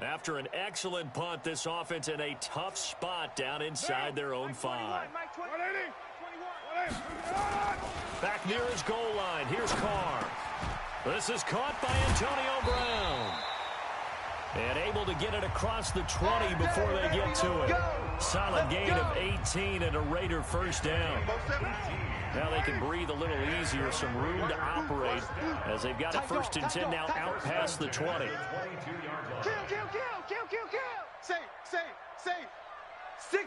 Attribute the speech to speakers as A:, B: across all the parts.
A: After an excellent punt, this offense in a tough spot down inside their own 5. Back near his goal line. Here's Carr. This is caught by Antonio Brown. And able to get it across the 20 before they get to it. Solid gain of 18 and a Raider first down. Now they can breathe a little easier, some room to operate as they've got it first and 10 now out past the 20.
B: Kill. Safe. 6.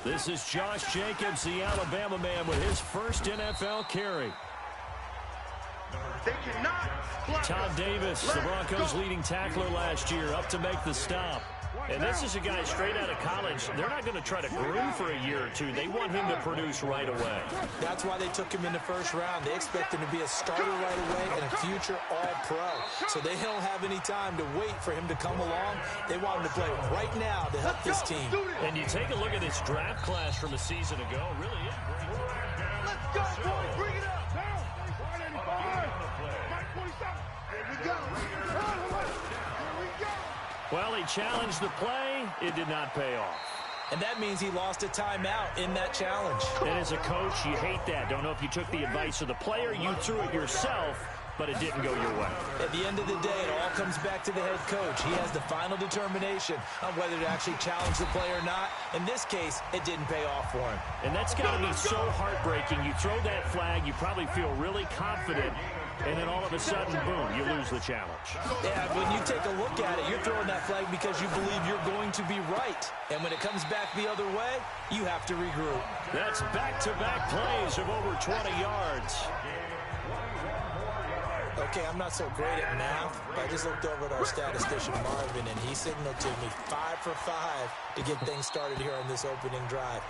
A: This is Josh Jacobs, the Alabama man, with his first NFL carry.
B: They cannot.
A: Todd Davis, the Broncos' leading tackler last year, up to make the stop. And this is a guy straight out of college. They're not going to try to groom for a year or two. They want him to produce right away.
C: That's why they took him in the first round. They expect him to be a starter right away and a future All-Pro. So they don't have any time to wait for him to come along. They want him to play right now to help this team.
A: And you take a look at this draft class from a season ago. It really is great.
B: Let's go, boys. Bring it up. Here we go.
A: Well, he challenged the play. It did not pay off.
C: And that means he lost a timeout in that challenge.
A: And as a coach, you hate that. Don't know if you took the advice of the player. You threw it yourself, but it didn't go your way.
C: At the end of the day, it all comes back to the head coach. He has the final determination on whether to actually challenge the play or not. In this case, it didn't pay off for him.
A: And that's got to be so heartbreaking. You throw that flag, you probably feel really confident, and then all of a sudden, boom, you lose the challenge.
C: Yeah, when you take a look at it, you're throwing that flag because you believe you're going to be right. And when it comes back the other way, you have to regroup.
A: That's back-to-back plays of over 20 yards.
C: Okay, I'm not so great at math, but I just looked over at our statistician, Marvin, and he signaled to me 5 for 5 to get things started here on this opening drive.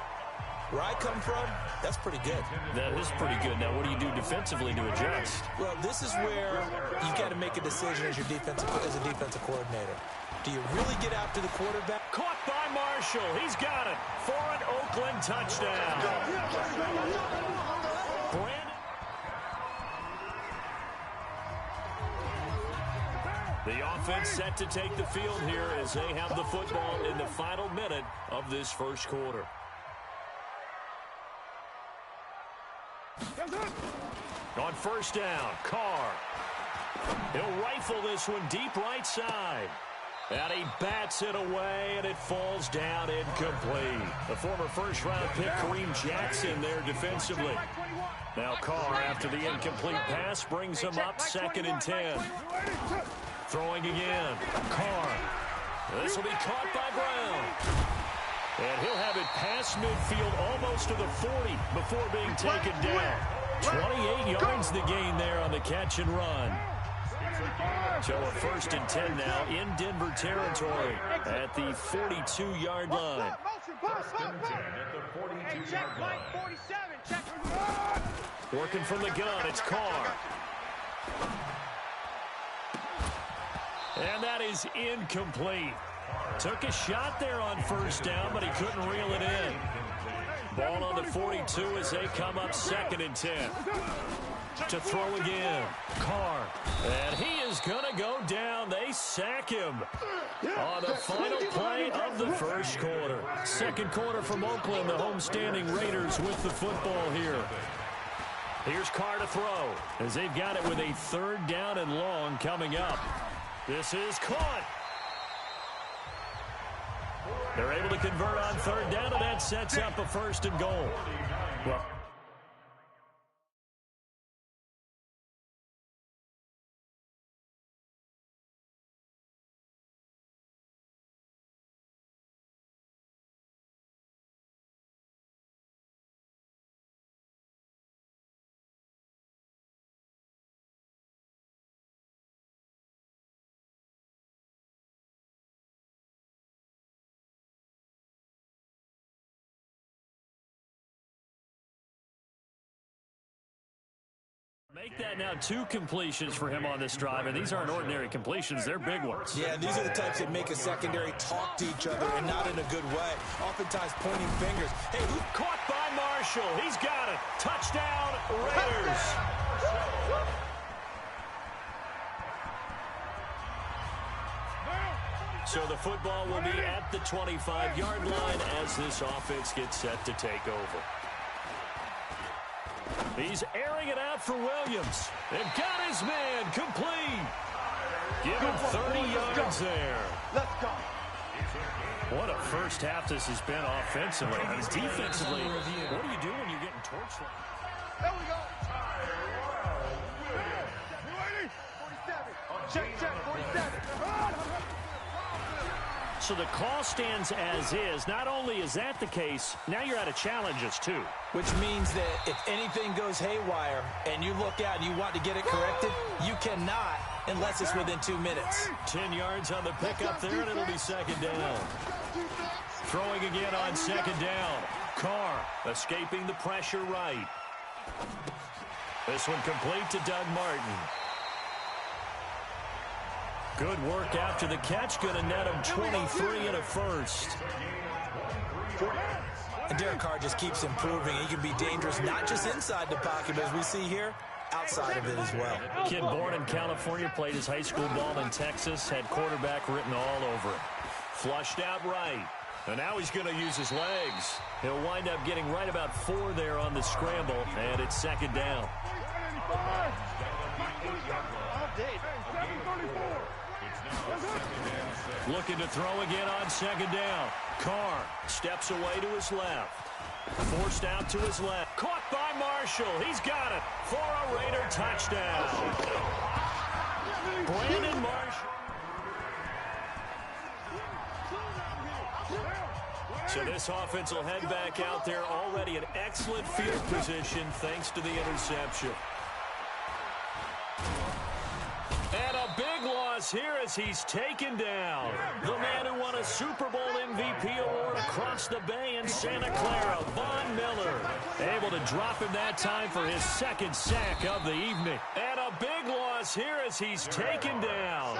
C: Where I come from, that's pretty good.
A: That is pretty good. Now, what do you do defensively to adjust?
C: Well, this is where you got to make a decision as a defensive coordinator. Do you really get after the quarterback?
A: Caught by Marshall. He's got it for an Oakland touchdown. The offense set to take the field here as they have the football in the final minute of this first quarter. On first down, Carr. He'll rifle this one deep right side. And he bats it away, and it falls down incomplete. The former first-round pick, Kareem Jackson, there defensively. Now Carr, after the incomplete pass, brings him up 2nd and 10. Throwing again. Carr. This will be caught by Brown. And he'll have it past midfield almost to the 40 before being taken down. 28 yards the gain there on the catch and run. So a 1st and 10 now in Denver territory at the 42-yard line. Working from the gun, it's Carr. And that is incomplete. Took a shot there on first down, but he couldn't reel it in. Ball on the 42 as they come up 2nd and 10. To throw again. Carr. And he is going to go down. They sack him on the final play of the first quarter. Second quarter from Oakland, the homestanding Raiders with the football here. Here's Carr to throw as they've got it with a 3rd down and long coming up. This is caught. They're able to convert on 3rd down, and that sets up a 1st and goal. Well, make that now 2 completions for him on this drive, and these aren't ordinary completions. They're big ones.
C: Yeah, these are the types that make a secondary talk to each other and not in a good way. Oftentimes pointing fingers.
A: Hey, who caught by Marshall? He's got it. Touchdown, Raiders. So the football will be at the 25-yard line as this offense gets set to take over. He's airing it out for Williams. They've got his man complete. Give him 30 yards there.
B: Let's go.
A: What a first half this has been offensively. I mean, defensively, what do you do when you're getting torched like that?
B: There we go. 47. Check, 47.
A: So the call stands as is. Not only is that the case, now you're out of challenges too.
C: Which means that if anything goes haywire and you look out and you want to get it corrected, you cannot unless it's within 2 minutes.
A: 10 yards on the pickup there, and it'll be second down. Throwing again on second down. Carr escaping the pressure right. This one complete to Doug Martin. Good work after the catch. Going to net him 23 and a first.
C: And Derek Carr just keeps improving. He can be dangerous not just inside the pocket, but as we see here, outside of it as well.
A: Kid born in California, played his high school ball in Texas, had quarterback written all over him. Flushed out right. And now he's going to use his legs. He'll wind up getting right about 4 there on the scramble, and it's second down. Looking to throw again on second down. Carr steps away to his left. Forced out to his left. Caught by Marshall. He's got it for a Raider touchdown. Brandon Marshall. So this offense will head back out there, already in excellent field position thanks to the interception. And a big loss here as he's taken down. The man who won a Super Bowl MVP award across the bay in Santa Clara, Von Miller. Able to drop him that time for his second sack of the evening. And a big loss here as he's taken down.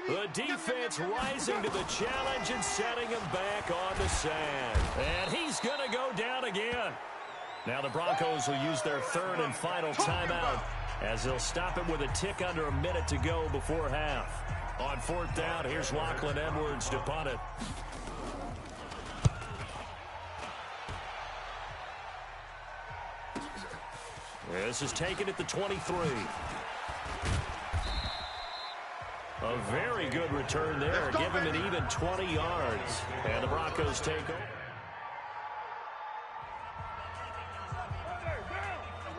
A: The defense rising to the challenge and setting him back on the sand. And he's going to go down again. Now the Broncos will use their third and final timeout as they'll stop it with a tick under a minute to go before half. On fourth down, here's Lachlan Edwards to punt it. This is taken at the 23. A very good return there. Give him an even 20 yards. And the Broncos take over.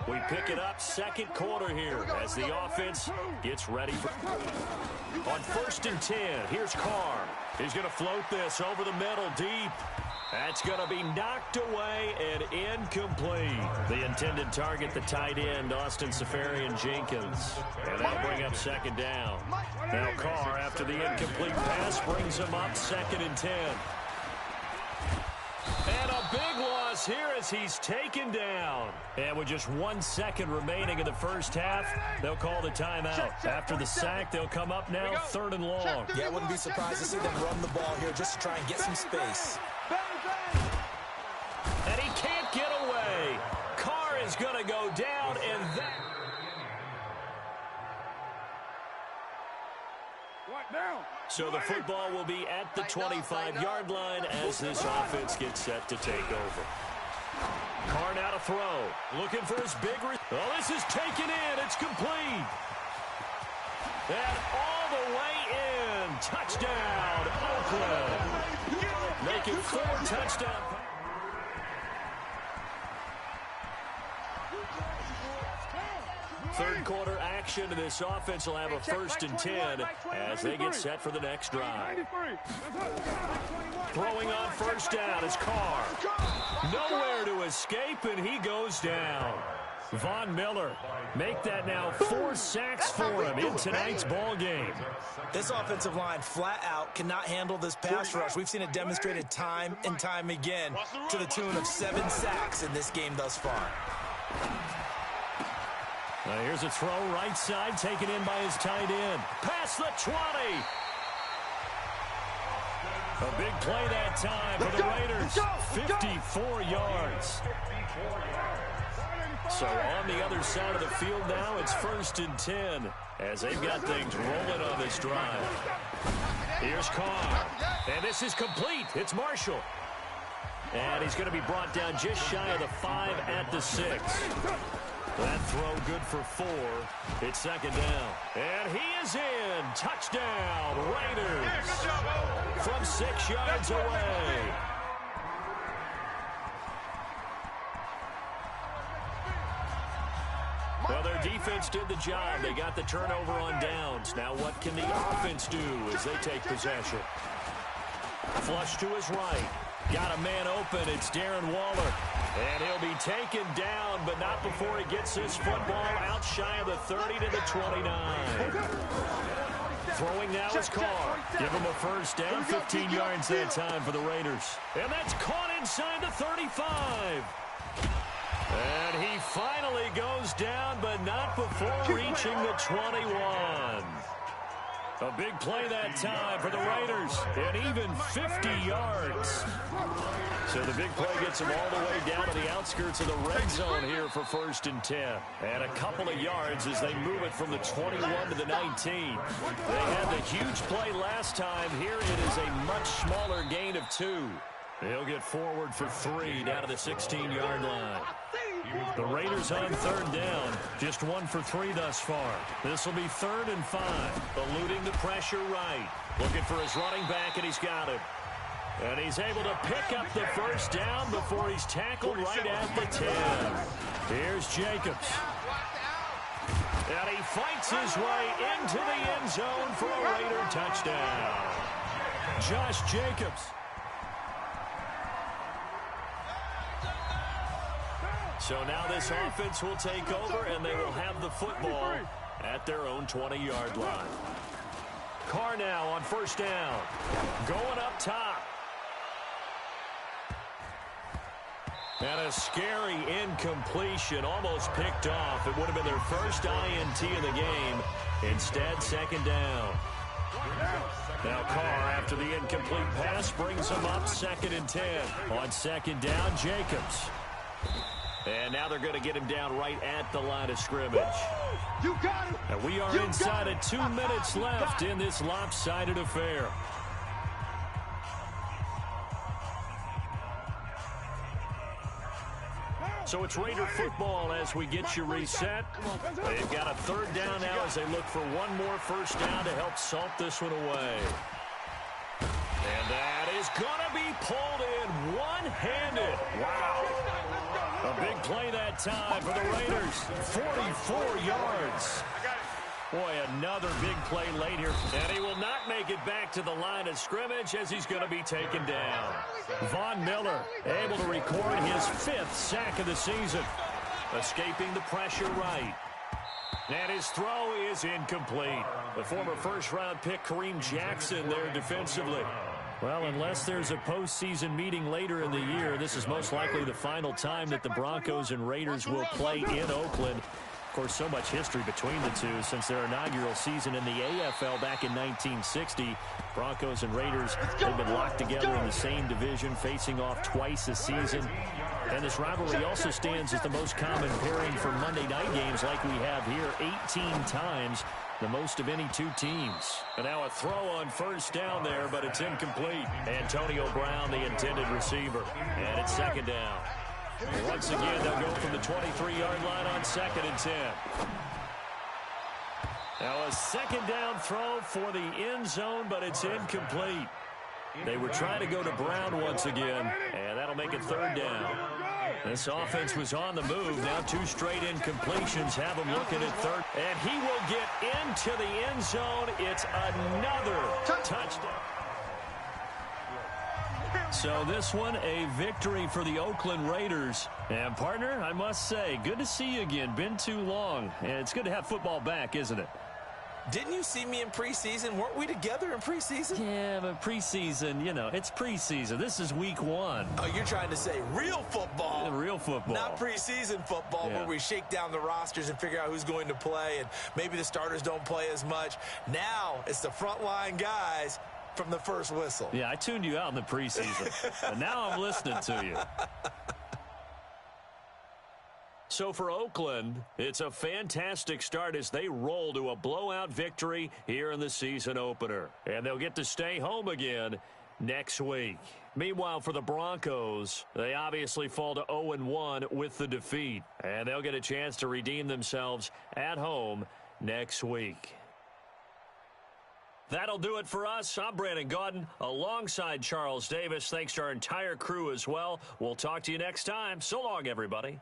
A: We pick it up second quarter here as the offense gets ready for... On first and 10, here's Carr. He's going to float this over the middle deep. That's going to be knocked away and incomplete. The intended target, the tight end, Austin Safarian-Jenkins. And that'll bring up second down. Now Carr, after the incomplete pass, brings him up second and 10. And a big loss here as he's taken down. And with just 1 second remaining in the first half, they'll call the timeout. After the sack, they'll come up now third and long.
C: Yeah, I wouldn't be surprised to see them run the ball here just to try and get some space.
A: And he can't get away. Carr is going to go down, and that... So the football will be at the 25-yard line as this offense gets set to take over. Carr now to throw. Looking for his big... Oh, this is taken in. It's complete. And all the way in. Touchdown, Oakland. Making 4 touchdowns. Third quarter action, and this offense will have a first and 10 as they get set for the next drive. Throwing on first down is Carr. Nowhere to escape, and he goes down. Von Miller make that now 4 sacks for him in tonight's ball game.
C: This offensive line flat out cannot handle this pass rush. We've seen it demonstrated time and time again to the tune of 7 sacks in this game thus far.
A: Now here's a throw right side taken in by his tight end. Past the 20. A big play that time for the Raiders. 54 yards. So on the other side of the field now, it's first and 10 as they've got things rolling on this drive. Here's Carr. And this is complete. It's Marshall. And he's going to be brought down just shy of the 5 at the 6. That throw good for 4. It's second down. And he is in. Touchdown, Raiders. From 6 yards away. Well, their defense did the job. They got the turnover on downs. Now what can the offense do as they take possession? Flush to his right. Got a man open. It's Darren Waller. And he'll be taken down, but not before he gets his football out shy of the 30 to the 29. Throwing now is Carr. Give him a first down, 15 yards that time for the Raiders. And that's caught inside the 35. And he finally goes down, but not before reaching the 21. A big play that time for the Raiders, and even 50 yards. So the big play gets him all the way down to the outskirts of the red zone here for 1st and 10. And a couple of yards as they move it from the 21 to the 19. They had the huge play last time. Here it is a much smaller gain of 2. He'll get forward for 3 down to the 16-yard line. The Raiders on 3rd down. Just 1 for 3 thus far. This will be 3rd and 5. Eluding the pressure right. Looking for his running back, and he's got it. And he's able to pick up the first down before he's tackled right at the 10. Here's Jacobs. And he fights his way into the end zone for a Raider touchdown. Josh Jacobs. So now this offense will take over, and they will have the football at their own 20-yard line. Carr now on 1st down. Going up top. And a scary incompletion, almost picked off. It would have been their first INT of the game. Instead, 2nd down. Now Carr, after the incomplete pass, brings him up 2nd and 10. On 2nd down, Jacobs. And now they're going to get him down right at the line of scrimmage.
B: You got him.
A: And we are inside of 2 minutes left in this lopsided affair. So it's Raider football as we get you reset. They've got a 3rd down now as they look for one more first down to help salt this one away. And that is going to be pulled in one-handed. Wow. A big play that time for the Raiders. 44 yards. Boy, another big play late here. And he will not make it back to the line of scrimmage as he's going to be taken down. Von Miller able to record his 5th sack of the season. Escaping the pressure right. And his throw is incomplete. The former first-round pick Kareem Jackson there defensively. Well, unless there's a postseason meeting later in the year, this is most likely the final time that the Broncos and Raiders will play in Oakland. Of course, so much history between the two since their inaugural season in the AFL back in 1960. Broncos and Raiders have been locked together in the same division, facing off twice a season. And this rivalry also stands as the most common pairing for Monday night games like we have here, 18 times, the most of any 2 teams. And now a throw on 1st down there, but it's incomplete. Antonio Brown, the intended receiver. And it's 2nd down. Once again, they'll go from the 23-yard line on 2nd and 10. Now a 2nd down throw for the end zone, but it's incomplete. They were trying to go to Brown once again, and that'll make it 3rd down. This offense was on the move. Now 2 straight incompletions have him looking at 3rd. And he will get into the end zone. It's another touchdown. So this one, a victory for the Oakland Raiders. And, partner, I must say, good to see you again. Been too long. And it's good to have football back, isn't it?
C: Didn't you see me in preseason? Weren't we together in preseason?
A: Yeah, but preseason, you know, it's preseason. This is week 1.
C: Oh, you're trying to say real football.
A: Yeah, real football.
C: Not preseason football where we shake down the rosters and figure out who's going to play, and maybe the starters don't play as much. Now it's the frontline guys from the first whistle.
A: Yeah, I tuned you out in the preseason, and now I'm listening to you. So for Oakland, it's a fantastic start as they roll to a blowout victory here in the season opener. And they'll get to stay home again next week. Meanwhile, for the Broncos, they obviously fall to 0-1 with the defeat. And they'll get a chance to redeem themselves at home next week. That'll do it for us. I'm Brandon Gaudin alongside Charles Davis. Thanks to our entire crew as well. We'll talk to you next time. So long, everybody.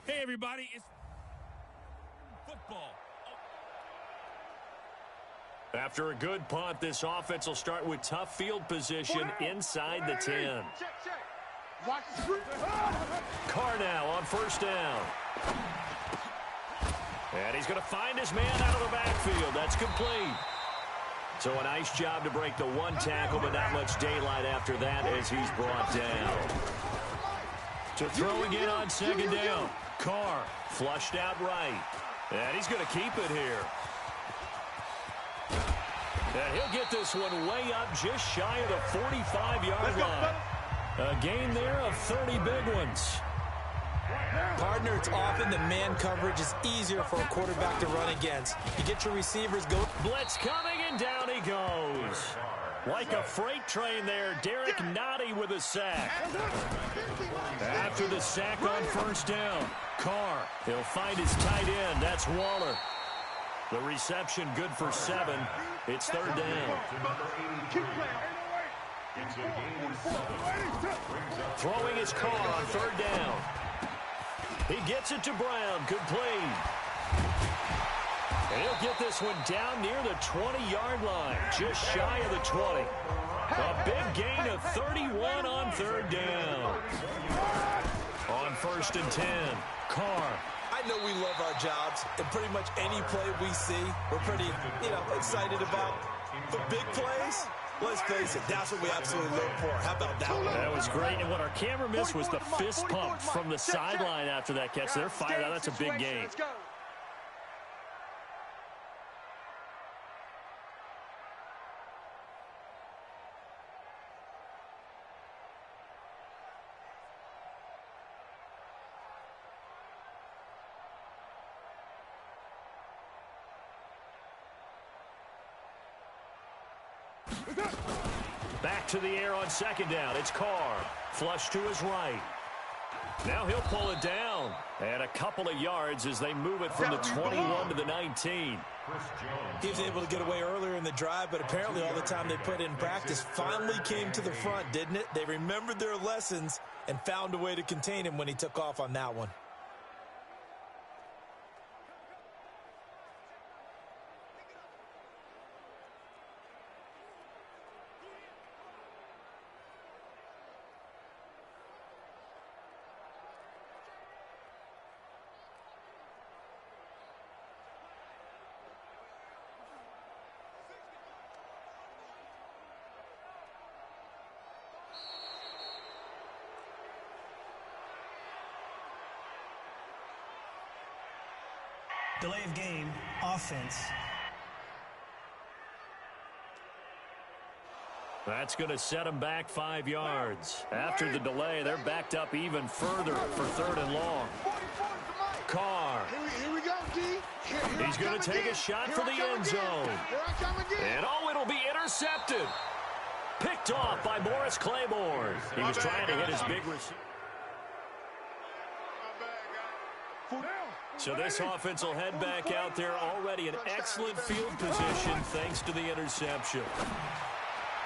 D: Hey, everybody, it's football.
A: After a good punt, this offense will start with tough field position inside the 10. Carr now on first down. And he's going to find his man out of the backfield. That's complete. So a nice job to break the one tackle, but not much daylight after that as he's brought down. To throw again on second down. Carr flushed out right. And he's going to keep it here. And he'll get this one way up just shy of the 45-yard line. A gain there of 30 big ones.
C: Partner, it's often the man coverage is easier for a quarterback to run against. You get your receivers go.
A: Blitz coming, and down he goes. Like a freight train there, Derek Nottie with a sack. After the sack on first down, Carr, he'll find his tight end. That's Waller. The reception good for 7. It's third down. Throwing his Carr on third down. He gets it to Brown, complete. And he'll get this one down near the 20-yard line, just shy of the 20. A big gain of 31 on third down. On first and 10, Carr.
C: I know we love our jobs, and pretty much any play we see, we're pretty, excited about. But big plays, let's face it, that's what we absolutely look for. How about that one?
A: That was great, and what our camera missed was the fist pump from the sideline after that catch. They're fired out. That's a big gain. Back to the air on second down. It's Carr. Flush to his right. Now he'll pull it down. And a couple of yards as they move it from the 21 to the 19.
C: He was able to get away earlier in the drive, but apparently all the time they put in practice finally came to the front, didn't it? They remembered their lessons and found a way to contain him when he took off on that one.
E: Delay of game, offense.
A: That's going to set them back 5 yards. After the delay, they're backed up even further for 3rd and long. Carr.
B: Here we go, D.
A: He's going to take a shot for the end zone. And oh, it'll be intercepted. Picked off by Morris Claiborne. He was trying to hit his big receiver. So this offense will head back out there already in excellent field position thanks to the interception.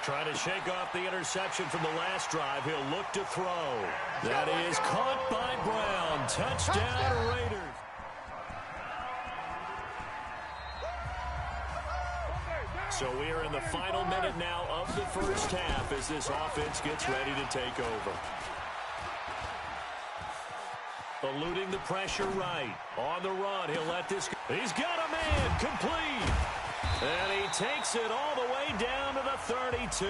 A: Trying to shake off the interception from the last drive. He'll look to throw. That is caught by Brown. Touchdown, Raiders. So we are in the final minute now of the first half as this offense gets ready to take over. Eluding the pressure right. On the run, he'll let this go. He's got a man complete. And he takes it all the way down to the 32.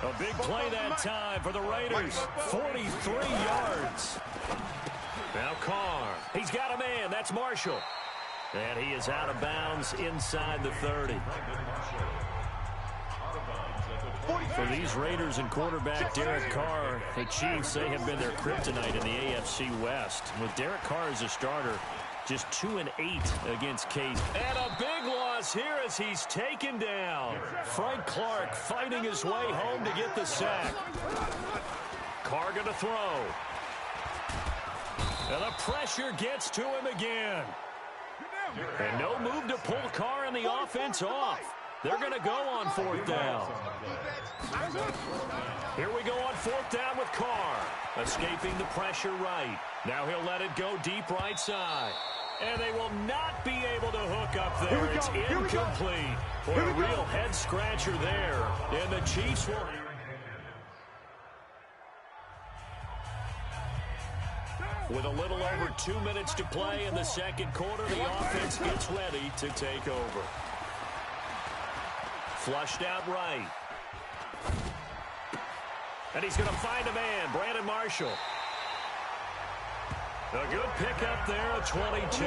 A: A big play that time for the Raiders. 43 yards. Now Carr. He's got a man. That's Marshall. And he is out of bounds inside the 30. For these Raiders and quarterback Derek Carr, the Chiefs, they have been their kryptonite in the AFC West. With Derek Carr as a starter, just 2-8 against Case. And a big loss here as he's taken down. Frank Clark fighting his way home to get the sack. Carr going to throw. And the pressure gets to him again. And no move to pull Carr and the offense off. They're going to go on 4th down. Here we go on 4th down with Carr. Escaping the pressure right. Now he'll let it go deep right side. And they will not be able to hook up there. It's incomplete. For a real head-scratcher there. And the Chiefs will... With a little over 2 minutes to play in the second quarter, the offense gets ready to take over. Flushed out right. And he's going to find a man, Brandon Marshall. A good pickup there at 22.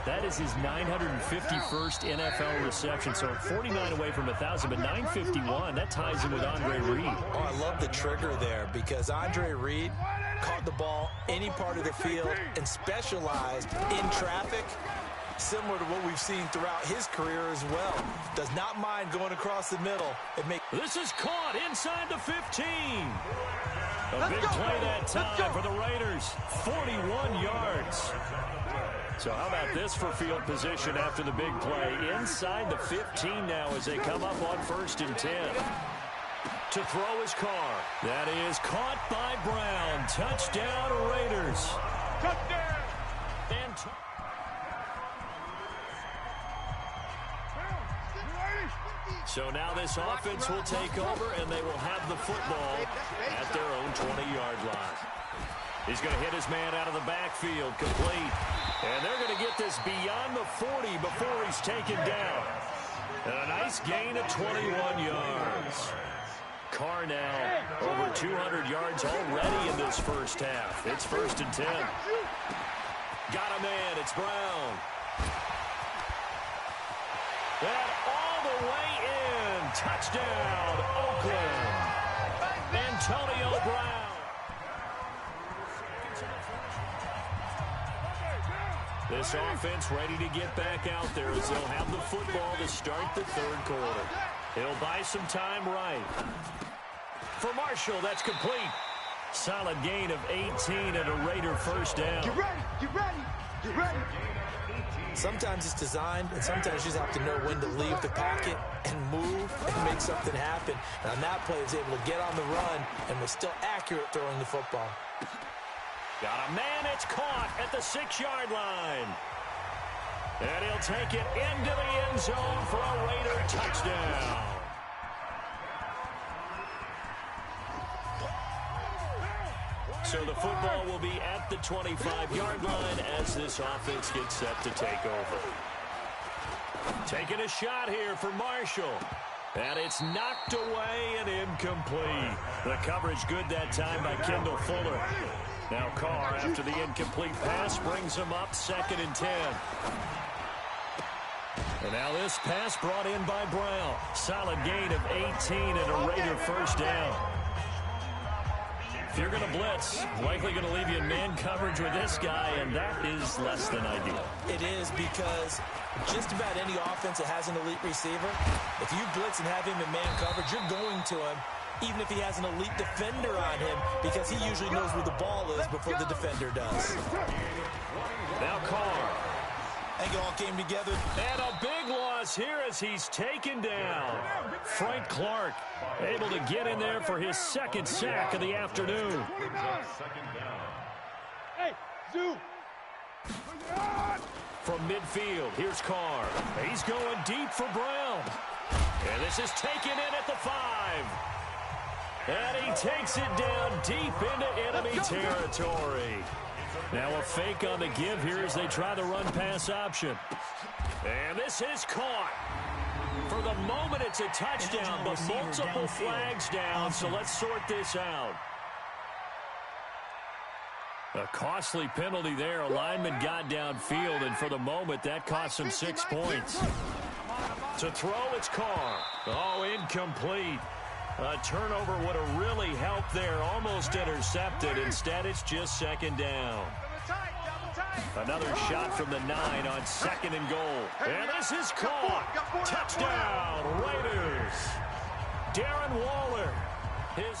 A: That is his 951st NFL reception. So 49 away from 1,000, but 951. That ties him with Andre Reed.
C: Oh, I love the trigger there because Andre Reed caught the ball any part of the field and specialized in traffic, similar to what we've seen throughout his career as well. Does not mind going across the middle.
A: This is caught inside the 15. A big play that time for the Raiders. 41 yards. So how about this for field position after the big play? Inside the 15 now as they come up on 1st and 10. To throw his Carr. That is caught by Brown. Touchdown, Raiders.
B: Touchdown.
A: And so now this offense will take over, and they will have the football at their own 20-yard line. He's going to hit his man out of the backfield, complete. And they're going to get this beyond the 40 before he's taken down. And a nice gain of 21 yards. Carr now over 200 yards already in this first half. It's 1st and 10. Got a man. It's Brown. And all the way in. Touchdown, Oakland. Antonio Brown. This offense ready to get back out there as they'll have the football to start the 3rd quarter. He'll buy some time right. For Marshall, that's complete. Solid gain of 18 and a Raider first down.
B: Get ready, get ready, get ready.
C: Sometimes it's designed, and sometimes you just have to know when to leave the pocket and move and make something happen. And on that play, he was able to get on the run and was still accurate throwing the football.
A: Got a man, it's caught at the 6-yard line. And he'll take it into the end zone for a Raider touchdown. So the football will be at the 25-yard line as this offense gets set to take over. Taking a shot here for Marshall. And it's knocked away and incomplete. The coverage good that time by Kendall Fuller. Now Carr, after the incomplete pass, brings him up 2nd and 10. And now this pass brought in by Brown. Solid gain of 18 and a Raider first down. If you're going to blitz, likely going to leave you in man coverage with this guy, and that is less than ideal.
C: It is, because just about any offense that has an elite receiver, if you blitz and have him in man coverage, you're going to him, even if he has an elite defender on him, because he usually knows where the ball is before the defender does.
A: Now Carr.
C: I think it all came together.
A: And a big loss here as he's taken down. Frank Clark able to get in there for his 2nd sack of the afternoon.
B: Hey, Zoo.
A: From midfield, here's Carr. He's going deep for Brown. And this is taken in at the 5. And he takes it down deep into enemy territory. Now a fake on the give here as they try the run-pass option. And this is caught. For the moment, it's a touchdown, but multiple flags down, so let's sort this out. A costly penalty there. A lineman got downfield, and for the moment, that cost him 6 points. To throw, it's Carr. Oh, incomplete. A turnover would have really helped there. Almost intercepted. Instead, it's just 2nd down. Another shot from the 9 on 2nd and goal. And this is caught. Touchdown, Raiders. Darren Waller. His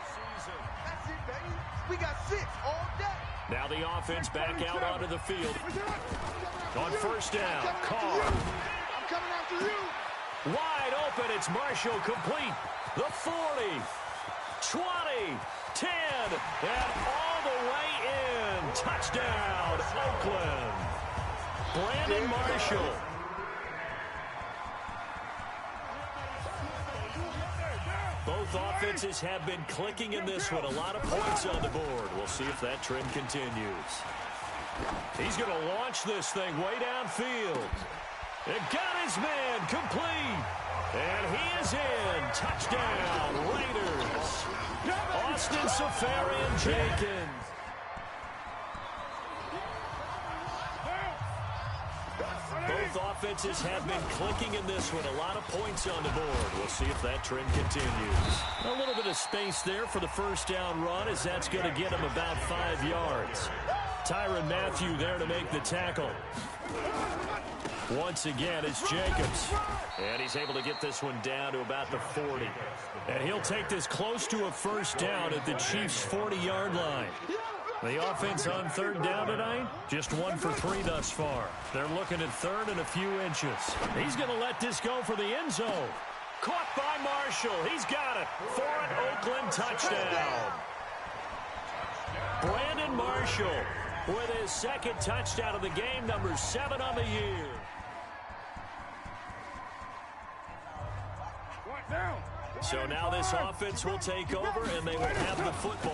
A: season.
B: That's it, baby. We got 6 all day.
A: Now the offense back out onto the field. On first down, Carr.
B: I'm coming after you.
A: Wide open, it's Marshall complete. The 40, 20, 10, and all the way in. Touchdown, Oakland. Brandon Marshall. Both offenses have been clicking in this one. A lot of points on the board. We'll see if that trend continues. He's going to launch this thing way downfield. It got his man complete. And he is in. Touchdown, Raiders. Austin Safarian-Jenkins. Both offenses have been clicking in this one. A lot of points on the board. We'll see if that trend continues. A little bit of space there for the first down run, as that's going to get him about 5 yards. Tyrann Mathieu there to make the tackle. Once again, it's Jacobs. And he's able to get this one down to about the 40. And he'll take this close to a first down at the Chiefs' 40-yard line. The offense on 3rd down tonight, just 1 for 3 thus far. They're looking at 3rd and a few inches. He's going to let this go for the end zone. Caught by Marshall. He's got it for an Oakland touchdown. Brandon Marshall with his 2nd touchdown of the game, number 7 on the year. So now this offense will take over, and they will have the football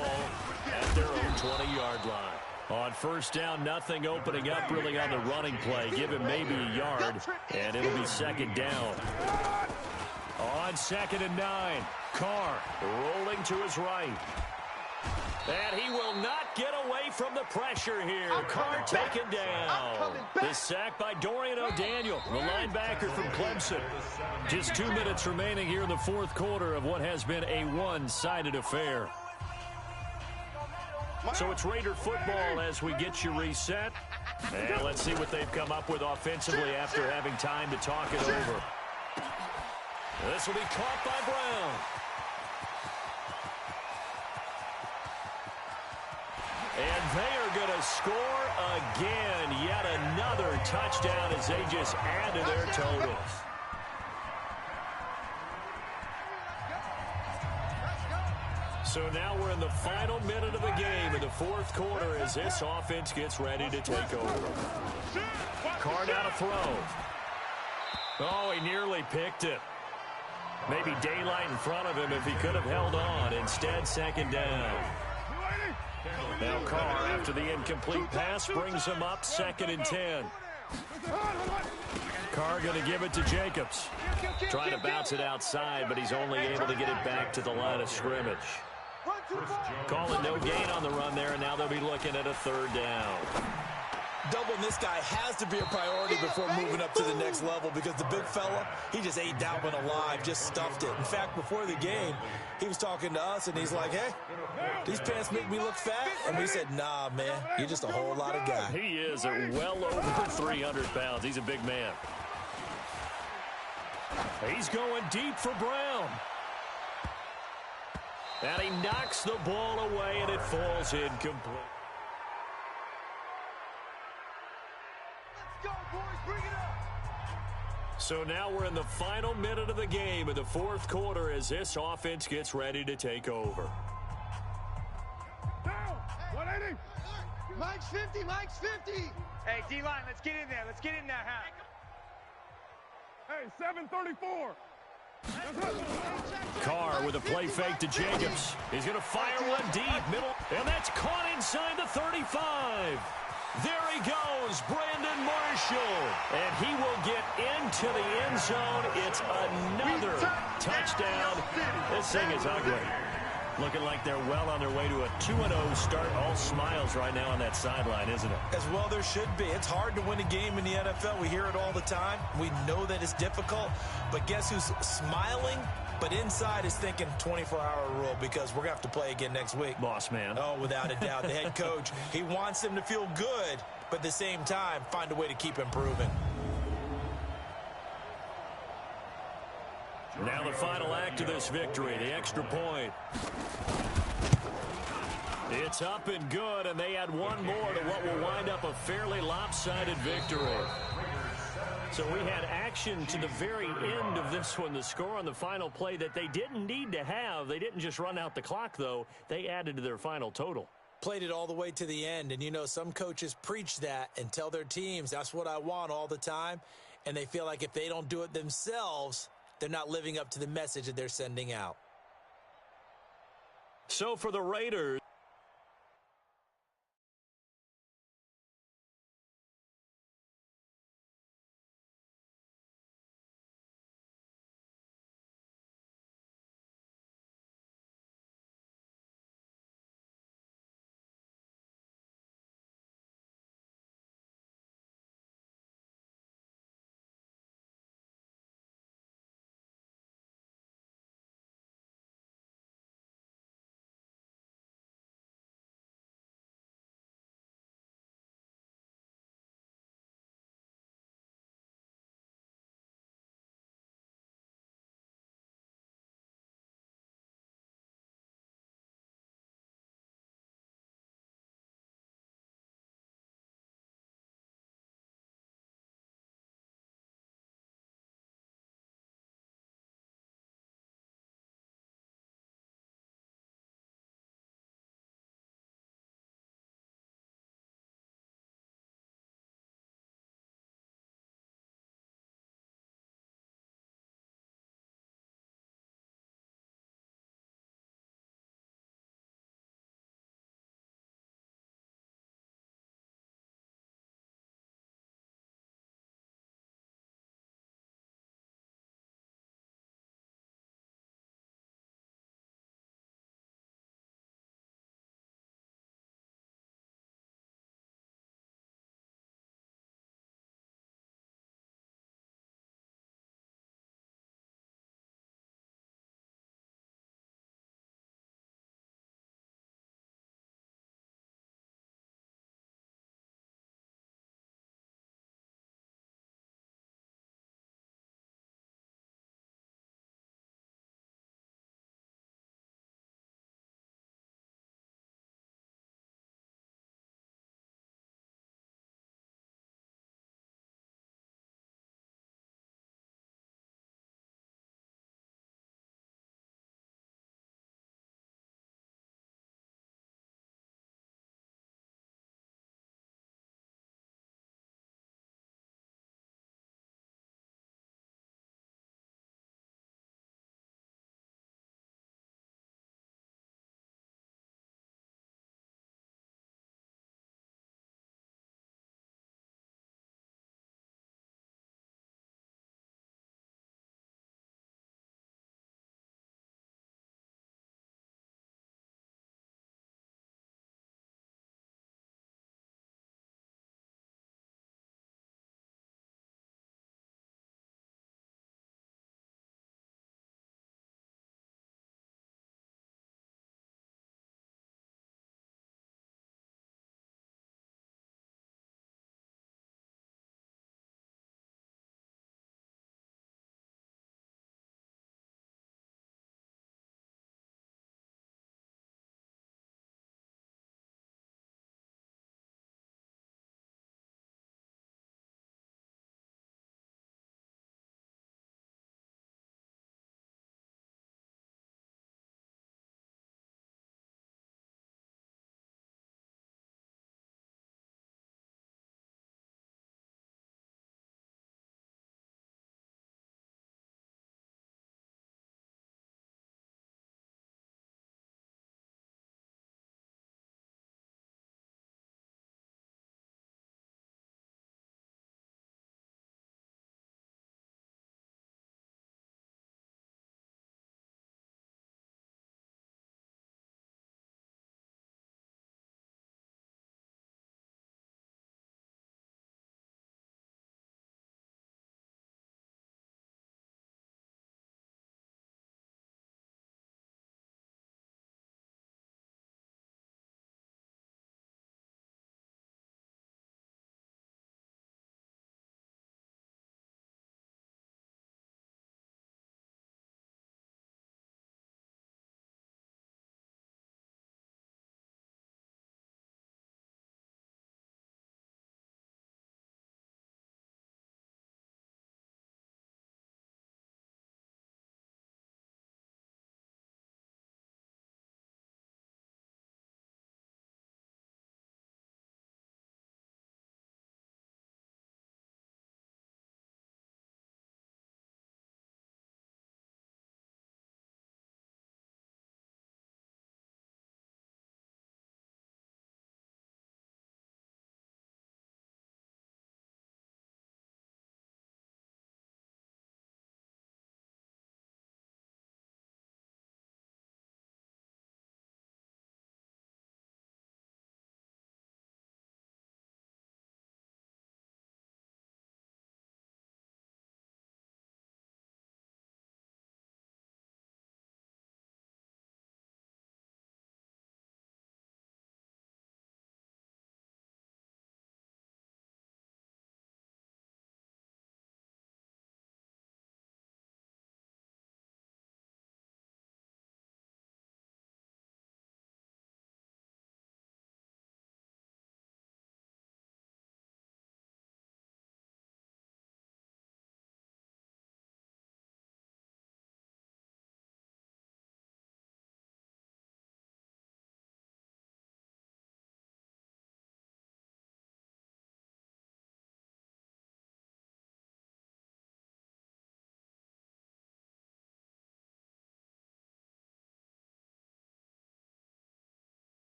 A: at their own 20-yard line. On first down, nothing opening up really on the running play. Give him maybe a yard, and it'll be 2nd down. On 2nd and 9, Carr rolling to his right. And he will not get away from the pressure here. Carr taken down. The sack by Dorian O'Daniel, the linebacker from Clemson. Just 2 minutes remaining here in the 4th quarter of what has been a one-sided affair. So it's Raider football as we get you reset. And let's see what they've come up with offensively after having time to talk it over. This will be caught by Brown. They are going to score again. Yet another touchdown as they just add to their totals. So now we're in the final minute of the game in the fourth quarter as this offense gets ready to take over. Carr now to throw. Oh, he nearly picked it. Maybe daylight in front of him if he could have held on. Instead, second down. Now Carr, after the incomplete pass, brings him up 2nd and 10. Carr going to give it to Jacobs. Trying to bounce it outside, but he's only able to get it back to the line of scrimmage. Calling no gain on the run there, and now they'll be looking at a 3rd down.
C: Doubling this guy has to be a priority before moving up to the next level because the big fella, he just ate that one alive, just stuffed it. In fact, before the game, he was talking to us, and he's like, hey, these pants make me look fat. And we said, nah, man, you're just a whole lot of guy.
A: He is well over 300 pounds. He's a big man. He's going deep for Brown. And he knocks the ball away, and it falls incomplete.
B: Let's go, boys. Bring it up.
A: So now we're in the final minute of the game in the fourth quarter as this offense gets ready to take over.
B: Down. 180. Mike's 50. Mike's 50.
F: Hey, D-line, let's get in there. Let's get in there, Hap.
B: Hey, 734.
A: Carr with a play fake to Jacobs. He's going to fire one deep, middle, and that's caught inside the 35. There he goes, Brandon Marshall. And he will get into the end zone. It's another touchdown. This thing is ugly. Looking like they're well on their way to a 2-0 start. All smiles right now on that sideline, isn't it?
C: As well there should be. It's hard to win a game in the NFL. We hear it all the time. We know that it's difficult. But guess who's smiling? But inside is thinking 24-hour rule because we're going to have to play again next week.
A: Boss man.
C: Oh, without a doubt. The head coach, he wants them to feel good, but at the same time, find a way to keep improving.
A: Now the final act of this victory, the extra point. It's up and good, and they add one more to what will wind up a fairly lopsided victory. So we had action to the very end of this one, the score on the final play that they didn't need to have. They didn't just run out the clock, though. They added to their final total.
C: Played it all the way to the end, and you know, some coaches preach that and tell their teams, that's what I want all the time, and they feel like if they don't do it themselves, they're not living up to the message that they're sending out.
A: So for the Raiders,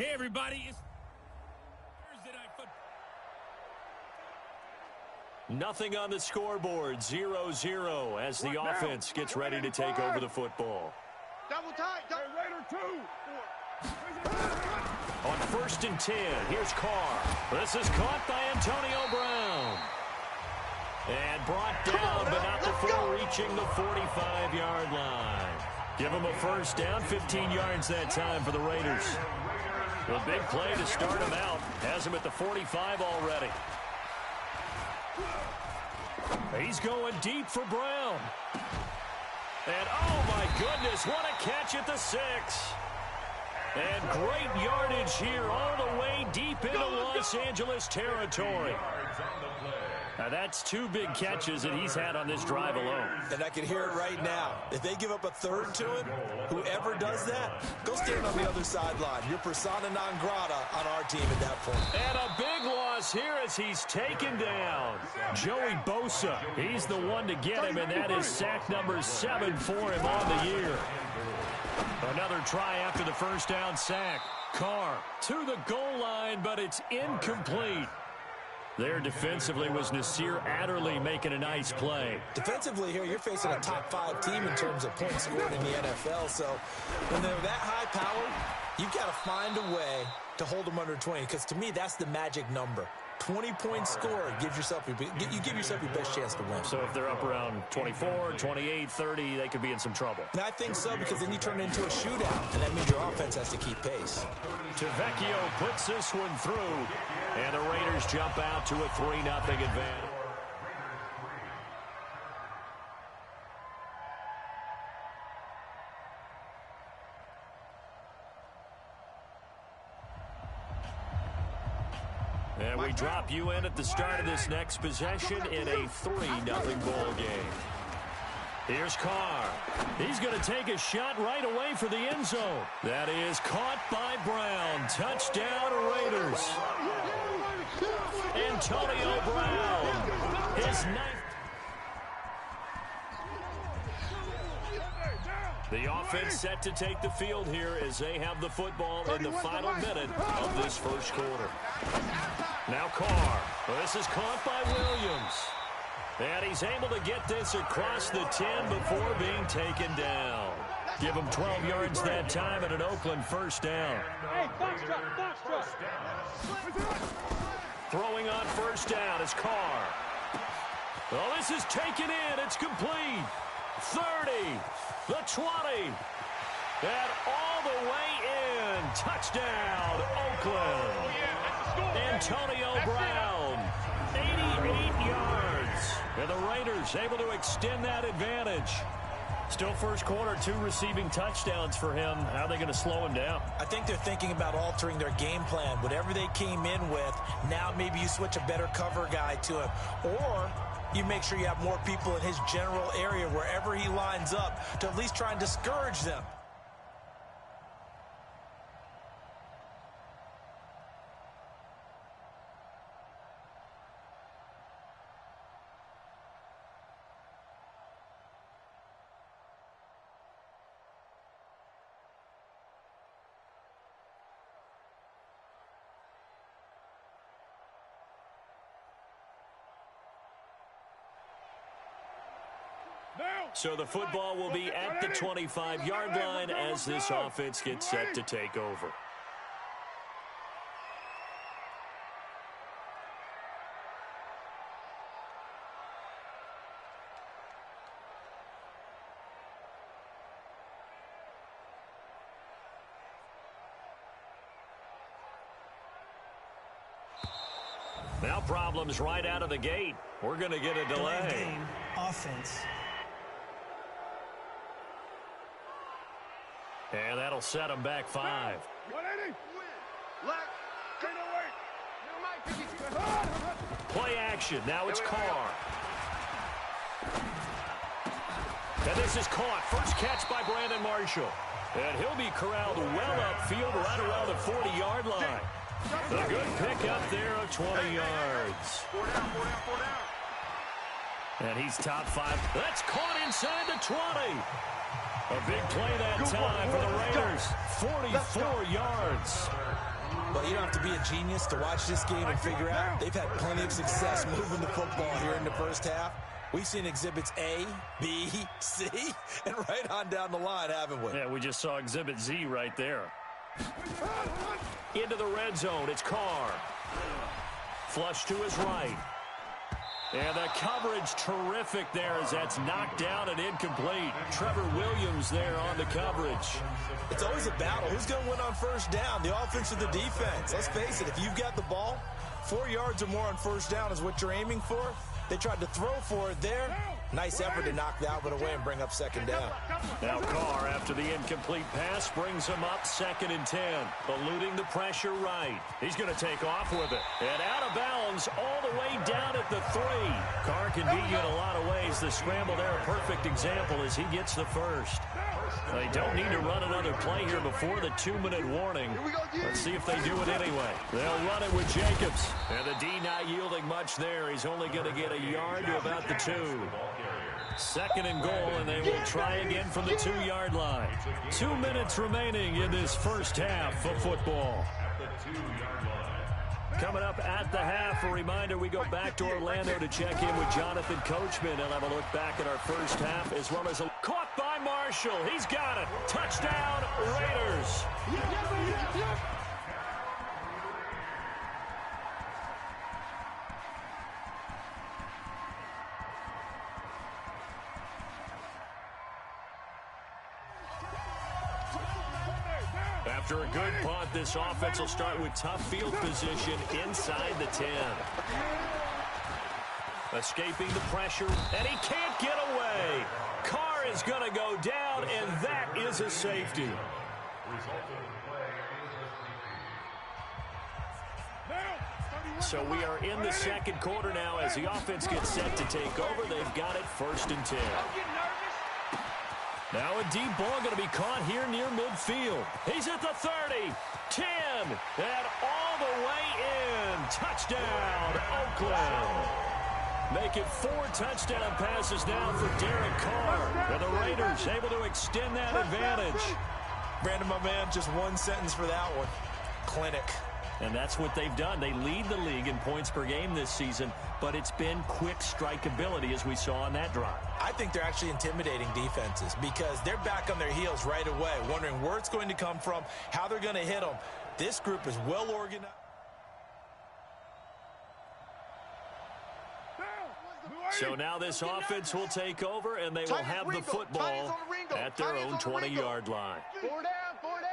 D: Hey, everybody, it's Thursday Night Football.
A: Nothing on the scoreboard, 0-0 as the offense gets ready to take over the football.
B: Double tight.
G: Raider 2.
A: On 1st and 10, here's Carr. This is caught by Antonio Brown. And brought down, but not before reaching the 45-yard line. Give him a first down, 15 yards that time for the Raiders. A big play to start him out. Has him at the 45 already. He's going deep for Brown. And, oh, my goodness, what a catch at the 6. And great yardage here all the way deep into Los Angeles territory. Now, that's 2 big catches that he's had on this drive alone.
C: And I can hear it right now. If they give up a third to him, whoever does that, go stand on the other sideline. You're persona non grata on our team at that point.
A: And a big loss here as he's taken down. Joey Bosa, he's the one to get him, and that is sack number 7 for him on the year. Another try after the first down sack. Carr to the goal line, but it's incomplete. There defensively was Nasir Adderley making a nice play.
C: Defensively here, you're facing a top 5 team in terms of points scored in the NFL. So when they're that high powered, you've got to find a way to hold them under 20. Because to me, that's the magic number. 20-point score gives yourself you give yourself your best chance to win.
A: So if they're up around 24, 28, 30, they could be in some trouble.
C: And I think so, because then you turn it into a shootout, and that means your offense has to keep pace.
A: Tavecchio puts this one through, and the Raiders jump out to a 3-0 advantage. And we drop you in at the start of this next possession in a 3-0 ball game. Here's Carr. He's going to take a shot right away for the end zone. That is caught by Brown. Touchdown, Raiders. Antonio Brown. His 9th. The offense set to take the field here as they have the football in the final minute of this first quarter. Now Carr. This is caught by Williams. And he's able to get this across the 10 before being taken down. Give him 12 yards that time and an Oakland first down.
B: Hey, box truck.
A: Throwing on first down is Carr. Well, this is taken in. It's complete. 30, the 20, and all the way in. Touchdown, Oakland. Antonio Brown, 88 yards. And the Raiders able to extend that advantage. Still first quarter, 2 receiving touchdowns for him. How are they going to slow him down?
C: I think they're thinking about altering their game plan. Whatever they came in with, now maybe you switch a better cover guy to him. Or you make sure you have more people in his general area wherever he lines up to at least try and discourage them.
A: So the football will be at the 25-yard line as this offense gets set to take over. Now problems right out of the gate. We're going to get a delay.
E: Game, offense.
A: And that'll set them back 5.
B: 180.
A: Play action. Now it's Carr. And this is caught. First catch by Brandon Marshall. And he'll be corralled well upfield right around the 40-yard line. A good pickup there of 20 yards.
G: 4 down.
A: And he's top 5. That's caught inside the 20. A big play that time for the Raiders. 44 yards.
C: Well, you don't have to be a genius to watch this game and figure out they've had plenty of success moving the football here in the first half. We've seen exhibits A, B, C, and right on down the line, haven't we?
A: Yeah, we just saw exhibit Z right there. Into the red zone, it's Carr. Flush to his right. And the coverage terrific there as that's knocked down and incomplete. Trevor Williams there on the coverage.
C: It's always a battle. Who's going to win on first down, the offense or the defense? Let's face it, if you've got the ball, 4 yards or more on first down is what you're aiming for. They tried to throw for it there. Nice effort to knock that one away and bring up second down.
A: Now Carr, after the incomplete pass, brings him up 2nd and 10. Eluding the pressure right. He's going to take off with it. And out of bounds all the way down at the 3. Carr can beat you in a lot of ways. The scramble there, a perfect example as he gets the first. They don't need to run another play here before the 2-minute warning. Let's see if they do it anyway. They'll run it with Jacobs. And the D not yielding much there. He's only going to get a yard to about the 2. 2nd and goal, and they will try again from the 2-yard line. 2 minutes remaining in this first half of football. Coming up at the half, a reminder, we go back to Orlando to check in with Jonathan Coachman and have a look back at our first half, as well as a caught by Marshall. He's got it. Touchdown, Raiders. After a good punt, this offense will start with tough field position inside the 10. Escaping the pressure, and he can't get away. Carr is going to go down, and that is a safety. So we are in the second quarter now as the offense gets set to take over. They've got it 1st and 10. Now a deep ball going to be caught here near midfield. He's at the 30, 10, and all the way in. Touchdown, Oakland. Make it 4 touchdown passes now for Derek Carr. And the Raiders able to extend that advantage.
C: Brandon, my man, just one sentence for that one. Clinic.
A: And that's what they've done. They lead the league in points per game this season, but it's been quick strikeability as we saw on that drive.
C: I think they're actually intimidating defenses because they're back on their heels right away, wondering where it's going to come from, how they're going to hit them. This group is well organized.
A: So now this offense will take over, and they will have the football at their own 20-yard line.
B: 4 down, 4 down.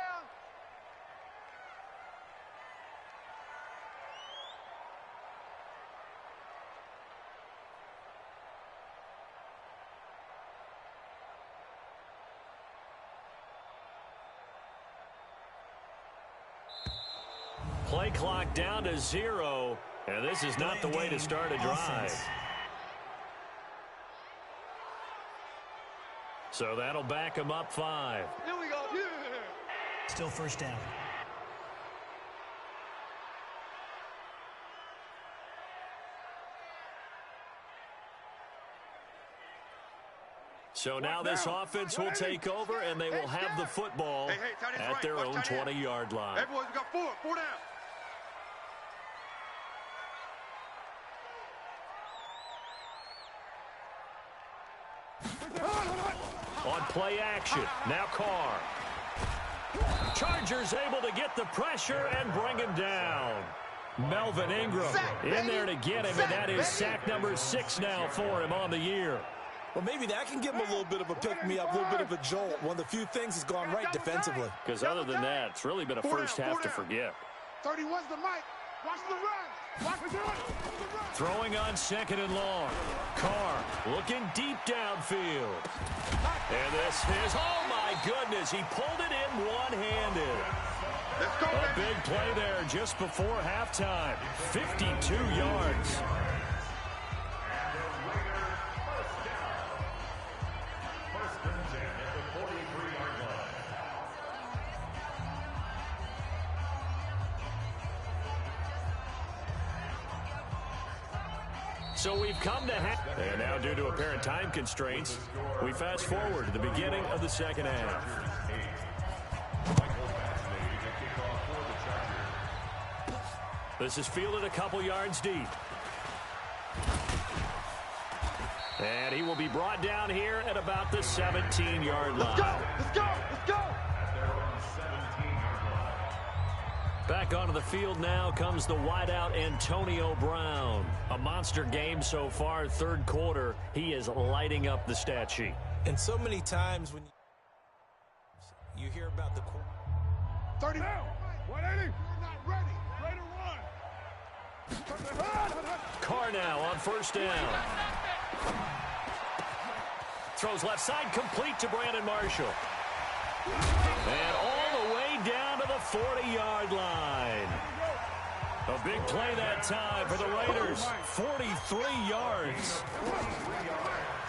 A: Play clock down to 0, and this is not the way to start a drive. So that'll back him up 5.
B: Here we go. Yeah.
E: Still first down.
A: So now this offense will take over, and they will have the football at their own 20-yard line.
B: Everyone's got 4 down.
A: On play action, now Carr. Chargers able to get the pressure and bring him down. Melvin Ingram in there to get him, and that is sack number 6 now for him on the year.
C: Well, maybe that can give him a little bit of a pick-me-up, a little bit of a jolt. One of the few things has gone right defensively.
A: Because other than that, it's really been a first half to forget.
B: 31's the mic. Watch the run. Watch the run.
A: Throwing on 2nd and long. Carr looking deep downfield. And this is, oh my goodness, he pulled it in one-handed.
B: Let's go,
A: A big play there just before halftime. 52 yards. So we've come to half. And now due to apparent time constraints, we fast forward to the beginning of the second half. This is fielded a couple yards deep. And he will be brought down here at about the 17-yard line.
B: Let's go! Let's go! Let's go!
A: Back onto the field now comes the wideout Antonio Brown. A monster game so far, third quarter. He is lighting up the stat sheet.
C: And so many times when you hear about the
B: 30 now. 180. We're not ready. Ready to run.
A: Carr now on first down. Throws left side, complete to Brandon Marshall. And all the way down to the 40-yard line. A big play that time for the Raiders. 43 yards.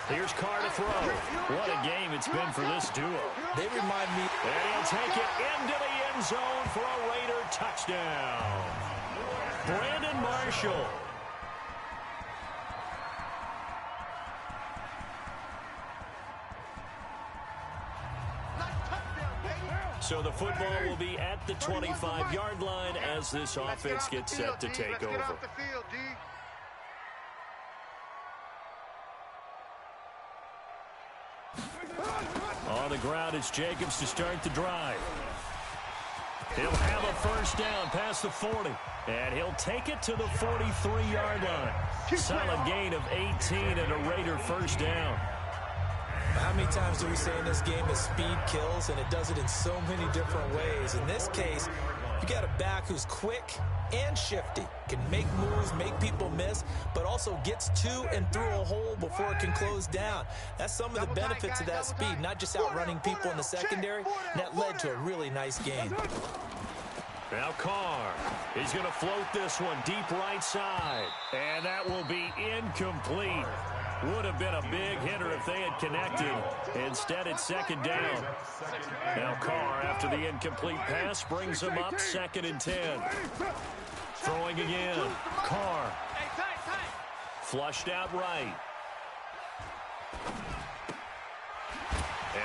A: Here's Carr to throw. What a game it's been for this duo.
C: they remind me.
A: And he'll take it into the end zone for a Raider touchdown. Brandon Marshall. So the football will be at the 25-yard line as this offense gets set to take over. On the ground is Jacobs to start the drive. He'll have a first down past the 40. And he'll take it to the 43-yard line. Solid gain of 18 and a Raider first down.
C: How many times do we say in this game that speed kills, and it does it in so many different ways? In this case, you got a back who's quick and shifty, can make moves, make people miss, but also gets to and through a hole before it can close down. That's some of the benefits of that speed, not just outrunning people in the secondary, and that led to a really nice game.
A: Now Carr, he's going to float this one deep right side, and that will be incomplete. Would have been a big hitter if they had connected. Instead, it's second down. Now Carr, after the incomplete pass, brings him up 2nd and 10. Throwing again. Carr. Flushed out right.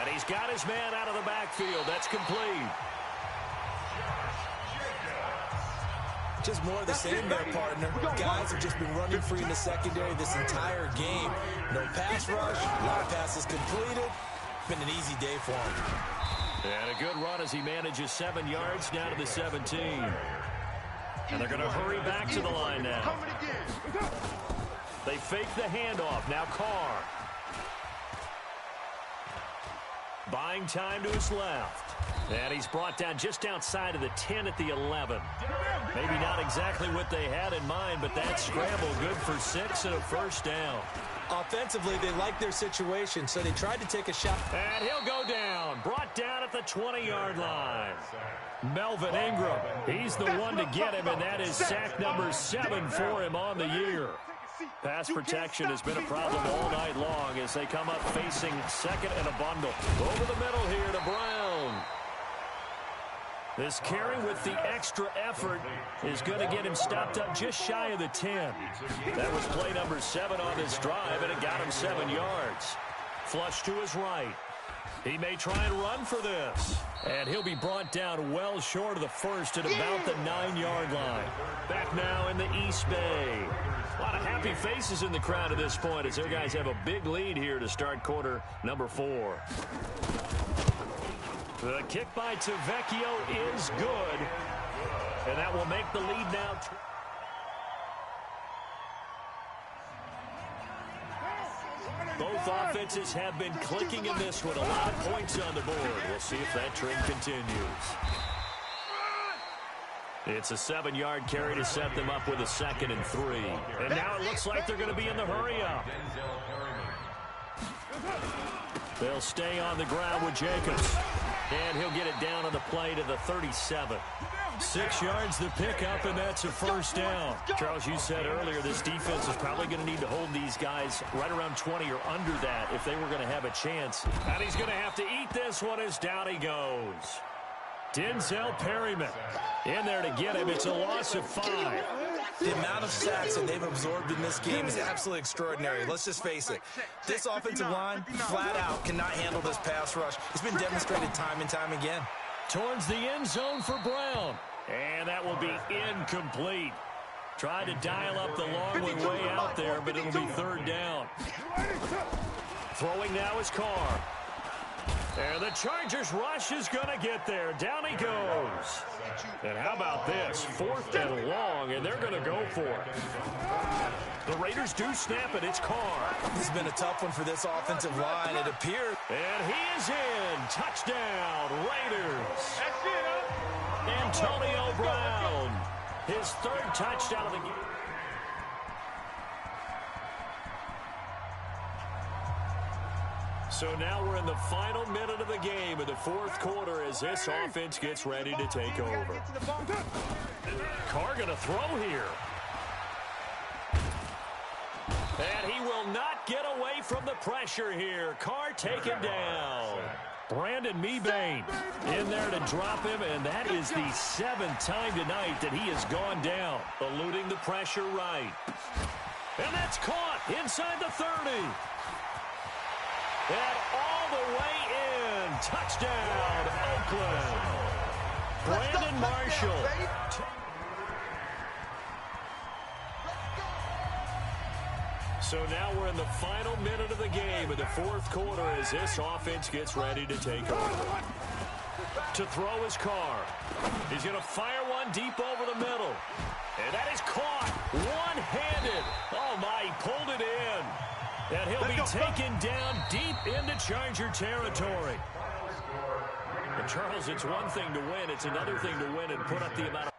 A: And he's got his man out of the backfield. That's complete.
C: Just more of the same there, partner. Guys have just been running free in the secondary this entire game. No pass rush, a lot of passes completed. Been an easy day for him.
A: And a good run as he manages 7 yards down to the 17. And they're going to hurry back to the line now. They fake the handoff. Now Carr. Buying time to his left. And he's brought down just outside of the 10 at the 11. Maybe not exactly what they had in mind, but that scramble good for 6 and a first down.
C: Offensively, they like their situation, so they tried to take a shot.
A: And he'll go down. Brought down at the 20-yard line. Melvin Ingram, he's the one to get him, and that is sack number 7 for him on the year. Pass protection has been a problem all night long as they come up facing second and a bundle. Over the middle here to Brown. This carry with the extra effort is going to get him stopped up just shy of the 10. That was play number 7 on this drive, and it got him 7 yards. Flush to his right. He may try and run for this. And he'll be brought down well short of the first at about the 9-yard line. Back now in the East Bay. A lot of happy faces in the crowd at this point as their guys have a big lead here to start quarter number 4. The kick by Tavecchio is good. And that will make the lead now. Both offenses have been clicking in this one. A lot of points on the board. We'll see if that trend continues. It's a 7-yard carry to set them up with a 2nd and 3. And now it looks like they're going to be in the hurry-up. They'll stay on the ground with Jacobs. And he'll get it down on the play to the 37. 6 yards the pickup, and that's a first down. Charles, you said earlier this defense is probably going to need to hold these guys right around 20 or under that if they were going to have a chance. And he's going to have to eat this one as down he goes. Denzel Perryman in there to get him. It's a loss of 5.
C: The amount of sacks that they've absorbed in this game is absolutely extraordinary. Let's just face it. This offensive line, flat out, cannot handle this pass rush. It's been demonstrated time and time again.
A: Towards the end zone for Brown. And that will be incomplete. Tried to dial up the long way out there, but it'll be third down. Throwing now is Carr. And the Chargers rush is going to get there. Down he goes. And how about this? 4th and long, and they're going to go for it. The Raiders do snap it. It's Carr.
C: This has been a tough one for this offensive line. It appears.
A: And he is in. Touchdown, Raiders.
F: That's it, huh?
A: Antonio Brown. His 3rd touchdown of the game. So now we're in the final minute of the game in the 4th quarter as this offense gets ready to take over. Carr going to throw here. And he will not get away from the pressure here. Carr taken down. Brandon Mebane in there to drop him, and that is the 7th time tonight that he has gone down, eluding the pressure right. And that's caught inside the 30. And all the way in. Touchdown, Oakland. Brandon Marshall. So now we're in the final minute of the game in the 4th quarter as this offense gets ready to take over. To throw his Carr. He's going to fire one deep over the middle. And that is caught one-handed. Oh, my, he pulled it in. And he'll be taken down deep into Charger territory. And Charles, it's one thing to win. It's another thing to win and put up the amount of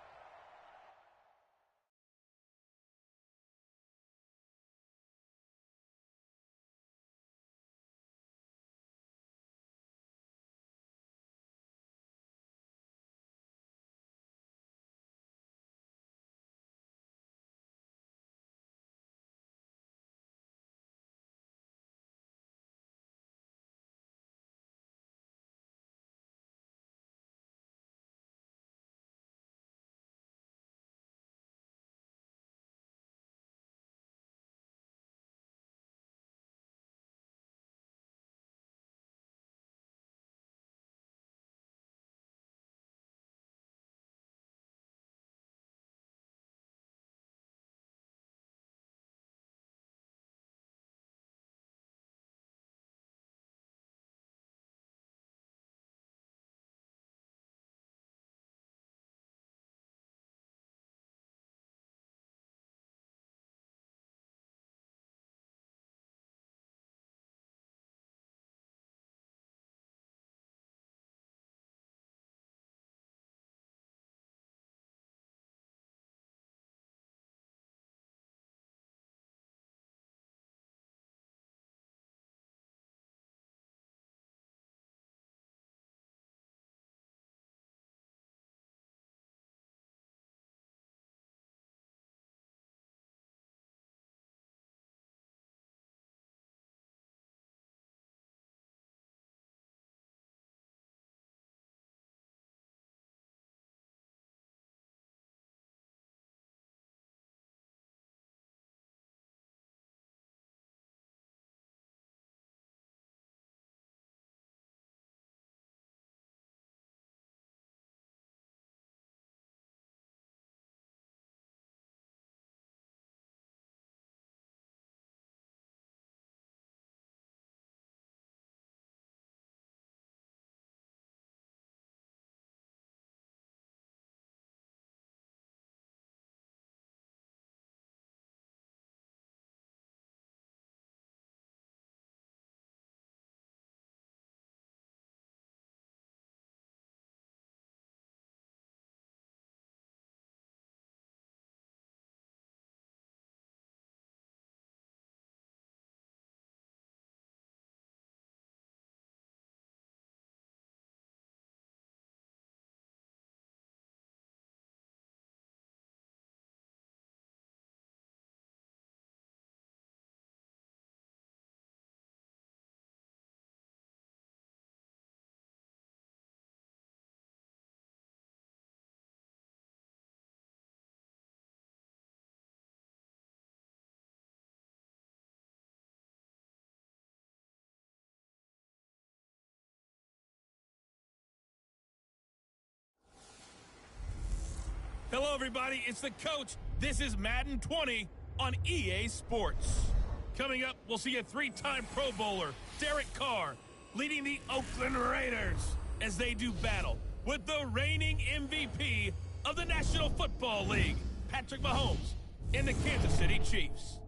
D: Hello, everybody. It's the coach. This is Madden 20 on EA Sports. Coming up, we'll see a three-time Pro Bowler, Derek Carr, leading the Oakland Raiders as they do battle with the reigning MVP of the National Football League, Patrick Mahomes, and the Kansas City Chiefs.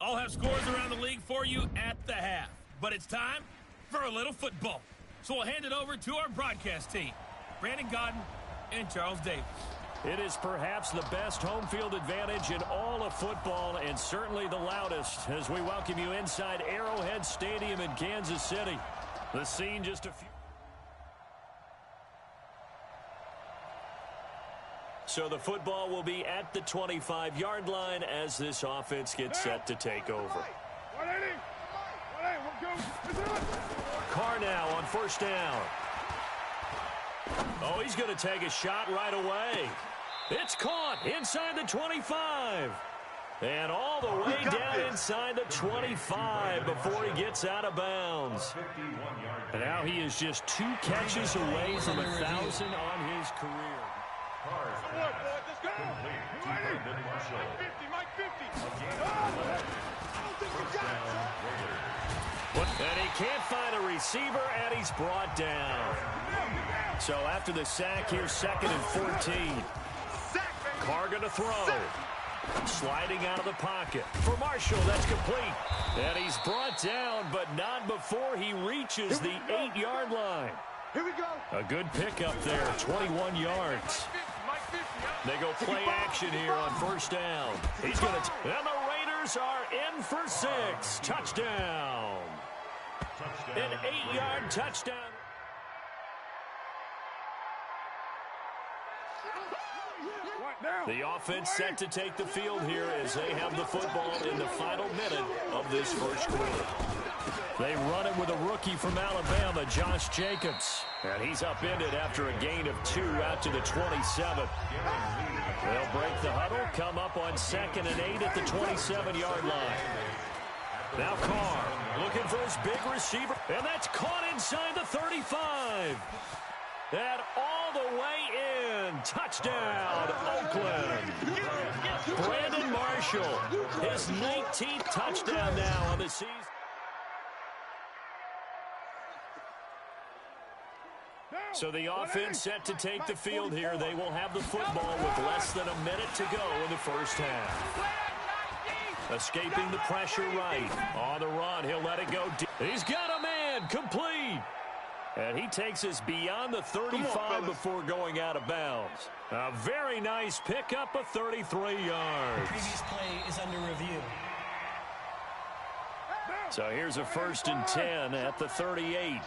D: I'll have scores around the league for you at the half, but it's time for a little football. So we'll hand it over to our broadcast team, Brandon Godden and Charles Davis.
A: It is perhaps the best home field advantage in all of football, and certainly the loudest, as we welcome you inside Arrowhead Stadium in Kansas City. The scene just a few... So the football will be at the 25-yard line as this offense gets set to take over. Carr now on first down. Oh, he's going to take a shot right away. It's caught inside the 25. And all the way down inside the 25 before he gets out of bounds. And now he is just 2 catches away from 1,000 on his career. And he can't find a receiver, and he's brought down. So after the sack, here's 2nd and 14. Carr going to throw. Sliding out of the pocket. For Marshall, that's complete. And he's brought down, but not before he reaches the 8-yard line.
B: Here we go.
A: A good pickup there, 21 yards. They go play action here on first down. He's going to... And the Raiders are in for 6. Touchdown. An 8-yard touchdown. The offense set to take the field here as they have the football in the final minute of this first quarter. They run it with a rookie from Alabama, Josh Jacobs. And he's upended after a gain of 2 out to the 27. They'll break the huddle, come up on 2nd and 8 at the 27-yard line. Now Carr looking for his big receiver. And that's caught inside the 35. And all the way in. Touchdown, Oakland. Brandon Marshall, his 19th touchdown now on the season. So the offense set to take the field here. They will have the football with less than a minute to go in the first half. Escaping the pressure right. On the run, he'll let it go deep. He's got a man, complete. And he takes us beyond the 35 before going out of bounds. A very nice pickup of 33 yards.
E: The previous play is under review.
A: So here's a 1st and 10 at the 38.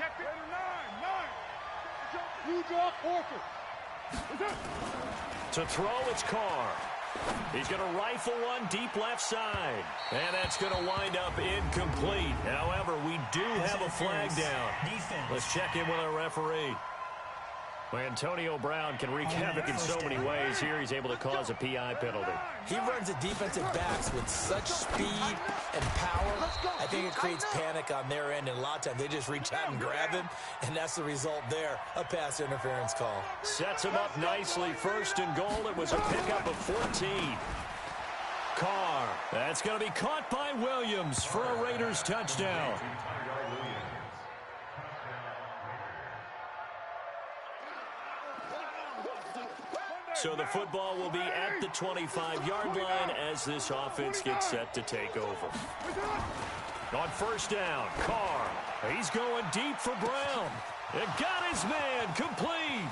A: To throw, it's Carr. He's going to rifle one deep left side. And that's going to wind up incomplete. However, we do have a flag down. Let's check in with our referee. Well, Antonio Brown can wreak havoc in so many ways. Here he's able to cause a PI penalty.
C: He runs the defensive backs with such speed and power. I think it creates panic on their end, and a lot of times they just reach out and grab him, and that's the result there, a pass interference call.
A: Sets him up nicely. 1st and goal. It was a pickup of 14. Carr. That's going to be caught by Williams for a Raiders touchdown. So the football will be at the 25-yard line as this offense gets set to take over. On first down, Carr. He's going deep for Brown. And got his man, complete.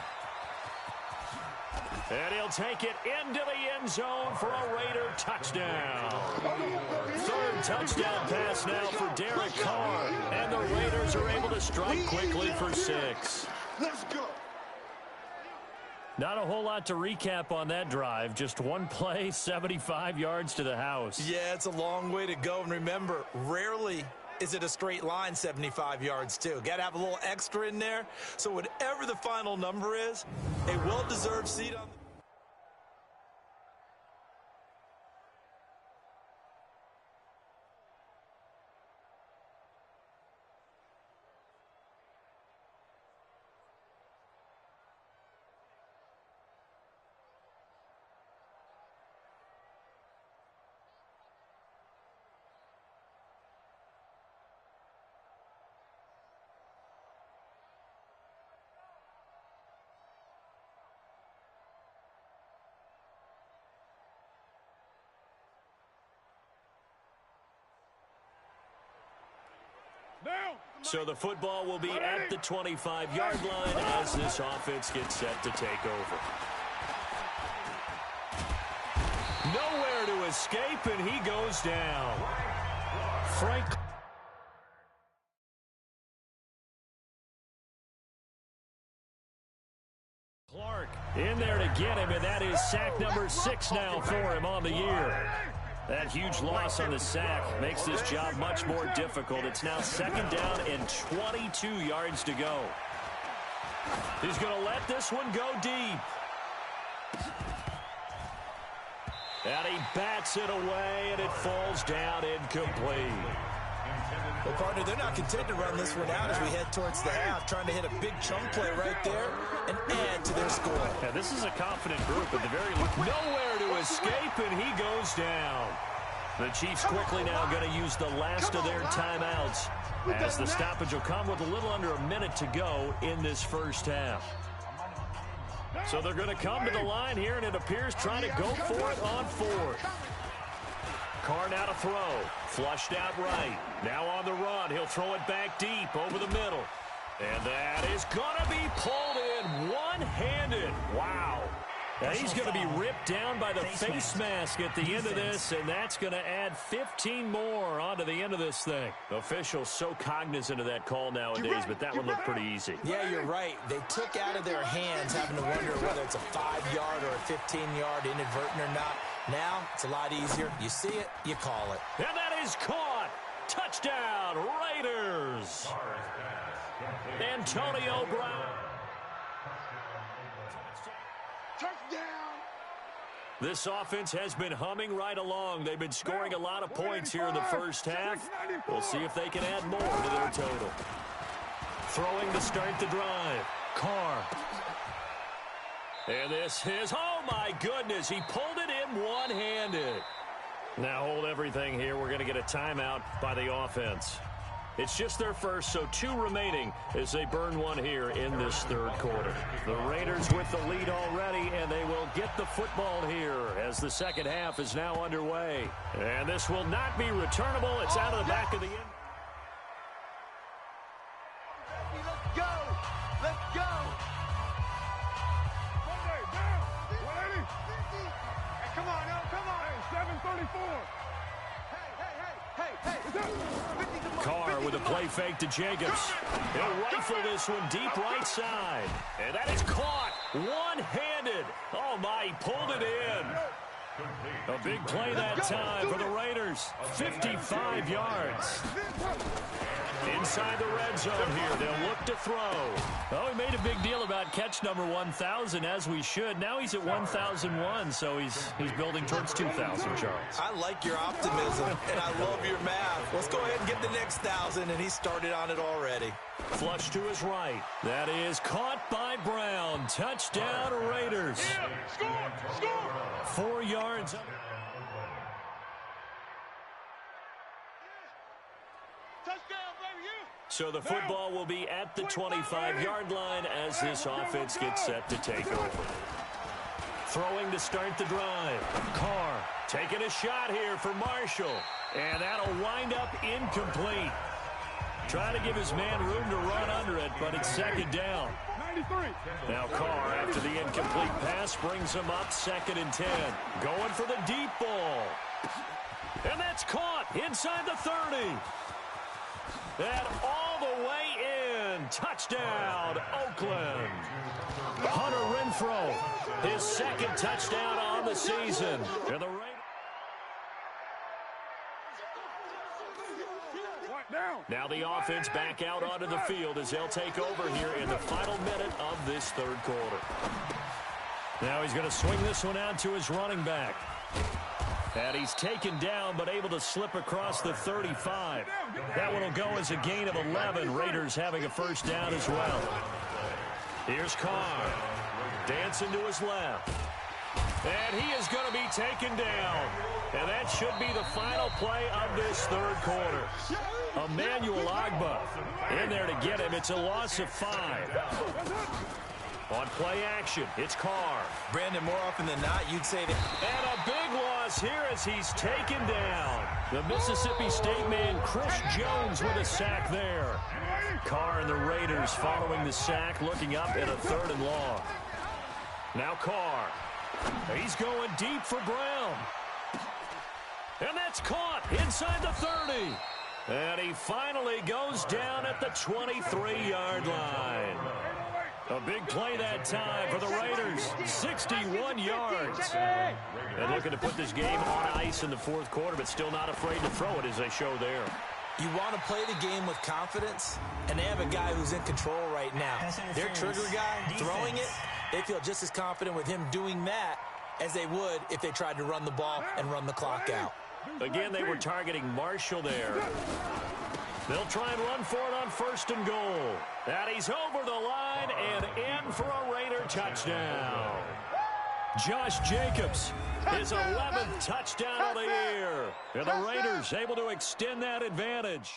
A: And he'll take it into the end zone for a Raider touchdown. 3rd touchdown pass now for Derek Carr. And the Raiders are able to strike quickly for 6.
B: Let's go.
A: Not a whole lot to recap on that drive. Just one play, 75 yards to the house.
C: Yeah, it's a long way to go. And remember, rarely is it a straight line 75 yards, too. Got to have a little extra in there. So whatever the final number is, a well-deserved seat on the...
A: So the football will be at the 25-yard line as this offense gets set to take over. Nowhere to escape, and he goes down. Frank Clark in there to get him, and that is sack number 6 now for him on the year. That huge loss on the sack makes this job much more difficult. It's now 2nd down and 22 yards to go. He's going to let this one go deep. And he bats it away, and it falls down incomplete.
C: Well, partner, they're not content to run this one out as we head towards the half, trying to hit a big chunk play right there and add to their score.
A: Yeah, this is a confident group at the very least. Nowhere to escape, and he goes down. The Chiefs quickly now going to use the last of their timeouts as the stoppage will come with a little under a minute to go in this first half. So they're going to come to the line here, and it appears trying to go for it on 4th. Carr now to throw. Flushed out right. Now on the run. He'll throw it back deep over the middle. And that is going to be pulled in one-handed. Wow. Now he's going to be ripped down by the face mask at the end of this, and that's going to add 15 more onto the end of this thing. Officials so cognizant of that call nowadays, but that one looked pretty easy.
C: Yeah, you're right. They took out of their hands having to wonder whether it's a 5-yard or a 15-yard inadvertent or not. Now it's a lot easier. You see it, you call it.
A: And that is caught. Touchdown, Raiders. Antonio Brown.
B: Touchdown.
A: This offense has been humming right along. They've been scoring a lot of points here in the first half. We'll see if they can add more to their total. Throwing to start the drive. Carr. And this is, oh my goodness, he pulled it in one-handed. Now hold everything here. We're going to get a timeout by the offense. It's just their first, so 2 remaining as they burn one here in this 3rd quarter. The Raiders with the lead already, and they will get the football here as the second half is now underway. And this will not be returnable. It's out of the back of the end.
B: Let's go. Let's go. Hey, come on, no, come on. Hey, 7:34. Hey.
A: Carr with a play fake to Jacobs. He'll rifle this one deep right side. And that is caught one-handed. Oh, my, he pulled it in. A big play that time for the Raiders. 55 yards. Inside the red zone here. They'll look to throw. Oh, we made a big deal about catch number 1,000, as we should. Now he's at 1,001, so he's building towards 2,000, Charles.
C: I like your optimism, and I love your math. Let's go ahead and get the next 1,000, and he started on it already.
A: Flush to his right. That is caught by Brown. Touchdown, Raiders. Score! 4 yards. So the football will be at the 25-yard line as this offense gets set to take over. Throwing to start the drive. Carr taking a shot here for Marshall. And that'll wind up incomplete. Trying to give his man room to run under it, but it's 2nd down. Now Carr, after the incomplete pass, brings him up 2nd and 10. Going for the deep ball. And that's caught inside the 30. And all the way in. Touchdown, Oakland. Hunter Renfrow, his 2nd touchdown on the season. And the Now the offense back out onto the field as they'll take over here in the final minute of this 3rd quarter. Now he's going to swing this one out to his running back. And he's taken down but able to slip across the 35. That one will go as a gain of 11. Raiders having a first down as well. Here's Carr. Dancing to his left. And he is going to be taken down. And that should be the final play of this 3rd quarter. Emmanuel Agba in there to get him. It's a loss of 5. On play action, it's Carr.
C: Brandon, more often than not, you'd say that.
A: And a big loss loss here as he's taken down. The Mississippi State man, Chris Jones, with a sack there. Carr and the Raiders following the sack, looking up at a 3rd and long. Now Carr. He's going deep for Brown. And that's caught inside the 30. And he finally goes down at the 23-yard line. A big play that time for the Raiders. 61 yards. And looking to put this game on ice in the 4th quarter, but still not afraid to throw it as they show there.
C: You want to play the game with confidence, and they have a guy who's in control right now. Their trigger guy throwing it, they feel just as confident with him doing that as they would if they tried to run the ball and run the clock out.
A: Again, they were targeting Marshall there. They'll try and run for it on 1st and goal. And he's over the line and in for a Raider touchdown. Josh Jacobs, his 11th touchdown of the year. And the Raiders able to extend that advantage.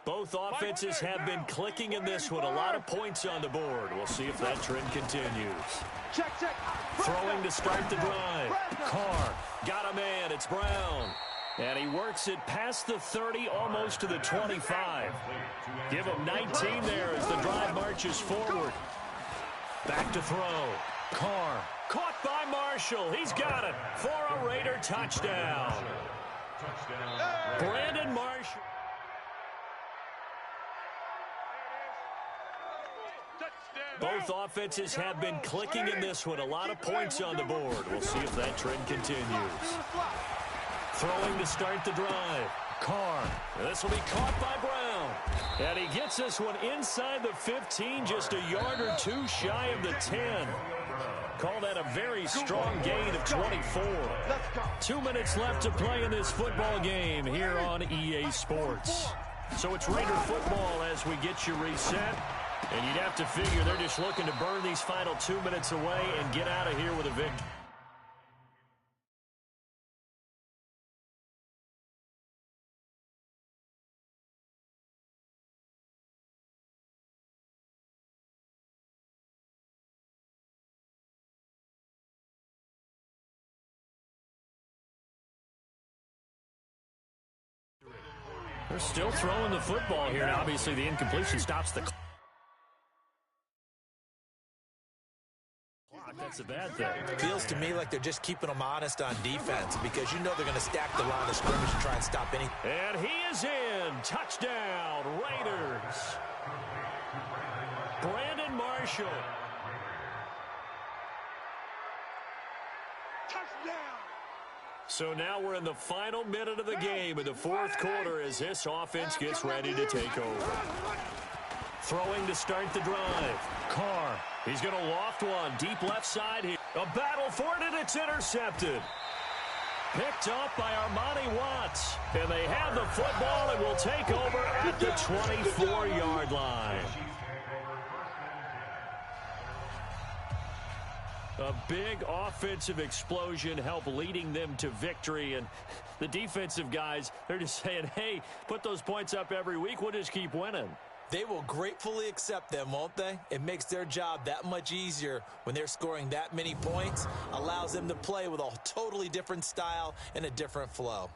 A: Both offenses have been clicking in this one. A lot of points on the board. We'll see if that trend continues.
B: Check.
A: Throwing to start the drive. Carr got a man. It's Brown. And he works it past the 30, almost to the 25. Give him 19 there as the drive marches forward. Back to throw. Carr caught by Marshall. He's got it for a Raider touchdown. Brandon Marshall. Both offenses have been clicking in this one. A lot of points on the board. We'll see if that trend continues. Throwing to start the drive. Carr. This will be caught by Brown. And he gets this one inside the 15, just a yard or two shy of the 10. Call that a very strong gain of 24. 2 minutes left to play in this football game here on EA Sports. So it's Raider football as we get you reset. And you'd have to figure they're just looking to burn these final 2 minutes away and get out of here with a victory. They're still throwing the football here, and obviously the incompletion stops the clock. That's a bad thing.
C: Feels to me like they're just keeping them honest on defense because you know they're going to stack the line of scrimmage and try and stop anything.
A: And he is in. Touchdown, Raiders. Brandon Marshall.
B: Touchdown.
A: So now we're in the final minute of the game in the 4th quarter as this offense gets ready to take over. Throwing to start the drive. Carr. He's going to loft one. Deep left side here. A battle for it, and it's intercepted. Picked up by Armani Watts. And they have the football and will take over at the 24-yard line. A big offensive explosion helped leading them to victory. And the defensive guys, they're just saying, hey, put those points up every week. We'll just keep winning.
C: They will gratefully accept them, won't they? It makes their job that much easier when they're scoring that many points. Allows them to play with a totally different style and a different flow.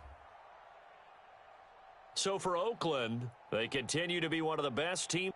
A: So for Oakland, they continue to be one of the best teams.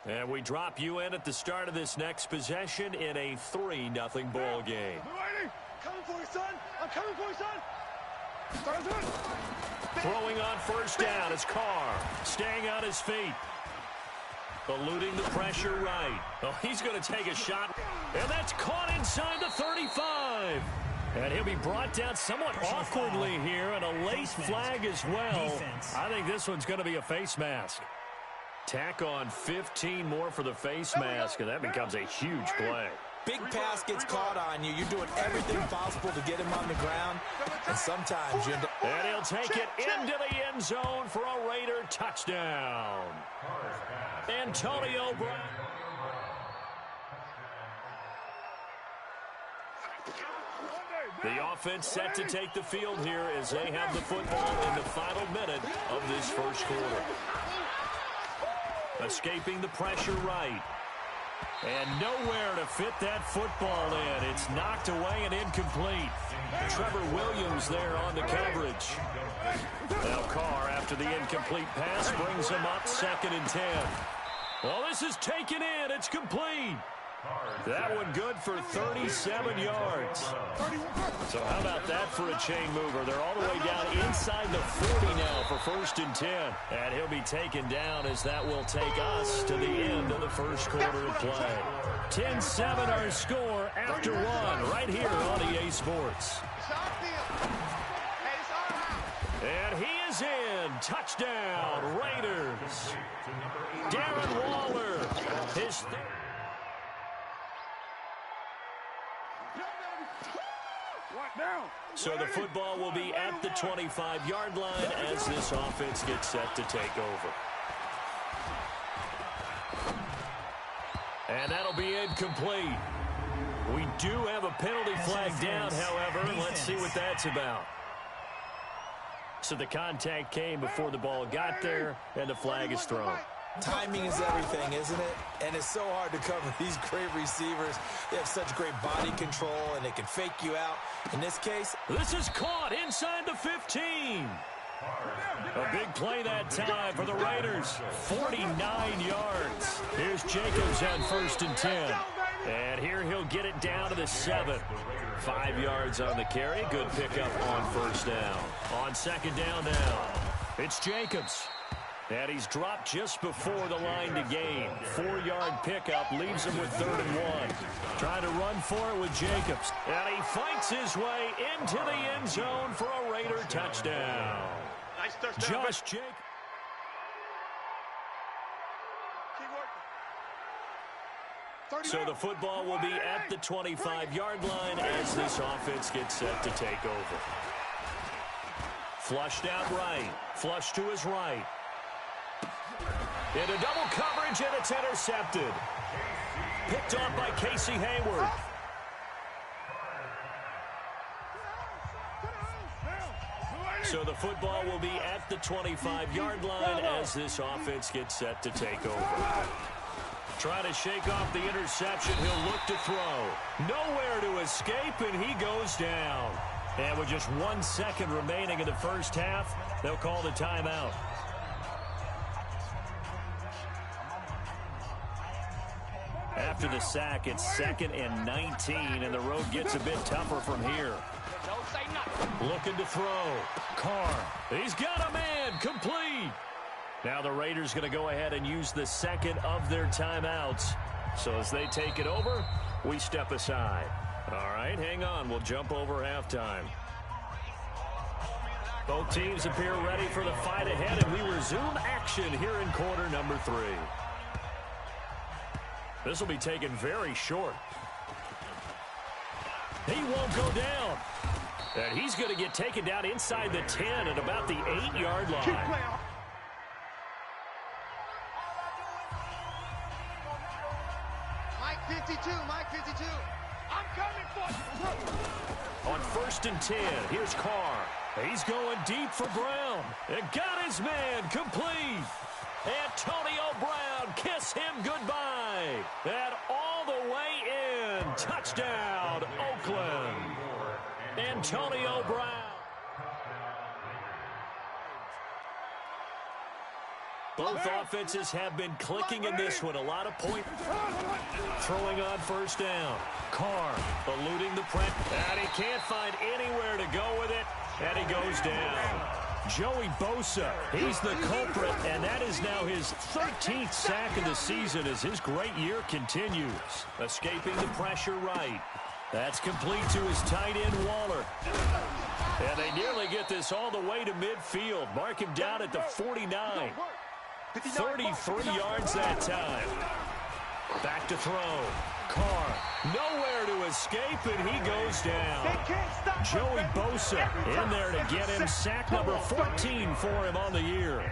A: And we drop you in at the start of this next possession in a 3-0 ball game.
B: Coming for you, son. I'm coming for you, son.
A: Throwing on first down is Carr. Staying on his feet. Eluding the pressure right. Oh, he's going to take a shot. And that's caught inside the 35. And he'll be brought down somewhat awkwardly here, and a late flag as well. I think this one's going to be a face mask. Tack on 15 more for the face mask, and that becomes a huge play.
C: Big pass gets caught on you. You're doing everything possible to get him on the ground. And sometimes you end up...
A: And he'll take it into the end zone for a Raider touchdown. Antonio Brown. The offense set to take the field here as they have the football in the final minute of this first quarter. Escaping the pressure right. And nowhere to fit that football in. It's knocked away and incomplete. Trevor Williams there on the coverage. Now Carr, after the incomplete pass, brings him up 2nd and 10. Well, this is taken in. It's complete. That one good for 37 yards. So how about that for a chain mover? They're all the way down inside the 40 now for 1st and 10. And he'll be taken down as that will take us to the end of the first quarter of play. 10-7 our score after one right here on EA Sports. And he is in. Touchdown, Raiders. Darren Waller. His So the football will be at the 25-yard line as this offense gets set to take over. And that'll be incomplete. We do have a penalty flag down, however. Let's see what that's about. So the contact came before the ball got there, and the flag is thrown.
C: Timing is everything, isn't it? And it's so hard to cover these great receivers. They have such great body control, and they can fake you out. In this case,
A: this is caught inside the 15. A big play that time for the Raiders. 49 yards. Here's Jacobs on 1st and 10. And here he'll get it down to the 7. 5 yards on the carry. Good pickup on 1st down. On 2nd down now, it's Jacobs. And he's dropped just before the line to gain. 4-yard pickup leaves him with 3rd and 1. Trying to run for it with Jacobs. And he fights his way into the end zone for a Raider touchdown.
B: Nice touchdown.
A: Josh Jacobs. So the football will be at the 25-yard line as this offense gets set to take over. Flushed out right. Flush to his right. Into double coverage, and it's intercepted. Picked off by Casey Hayward. So the football will be at the 25-yard line as this offense gets set to take over. Trying to shake off the interception. He'll look to throw. Nowhere to escape, and he goes down. And with just 1 second remaining in the first half, they'll call the timeout. After the sack, it's 2nd and 19, and the road gets a bit tougher from here. Looking to throw. Carr. He's got a man. Complete. Now the Raiders going to go ahead and use the 2nd of their timeouts. So as they take it over, we step aside. All right, hang on. We'll jump over halftime. Both teams appear ready for the fight ahead, and we resume action here in quarter number 3. This will be taken very short. He won't go down. And he's going to get taken down inside the 10 at about the 8-yard line.
B: Mike 52, Mike 52. I'm coming for you.
A: On 1st and 10, here's Carr. He's going deep for Brown. And got his man complete. Antonio Brown, kiss him goodbye. And all the way in. Touchdown, Oakland. Antonio Brown. Both offenses have been clicking in this one. A lot of points. Throwing on first down. Carr eluding the press. And he can't find anywhere to go with it. And he goes down. Joey Bosa, he's the culprit, and that is now his 13th sack of the season as his great year continues. Escaping the pressure right. That's complete to his tight end, Waller. And they nearly get this all the way to midfield. Mark him down at the 49. 33 yards that time. Back to throw. Carr, nowhere to escape, and he goes down. Joey Bosa in there to get him. Sack number 14 for him on the year.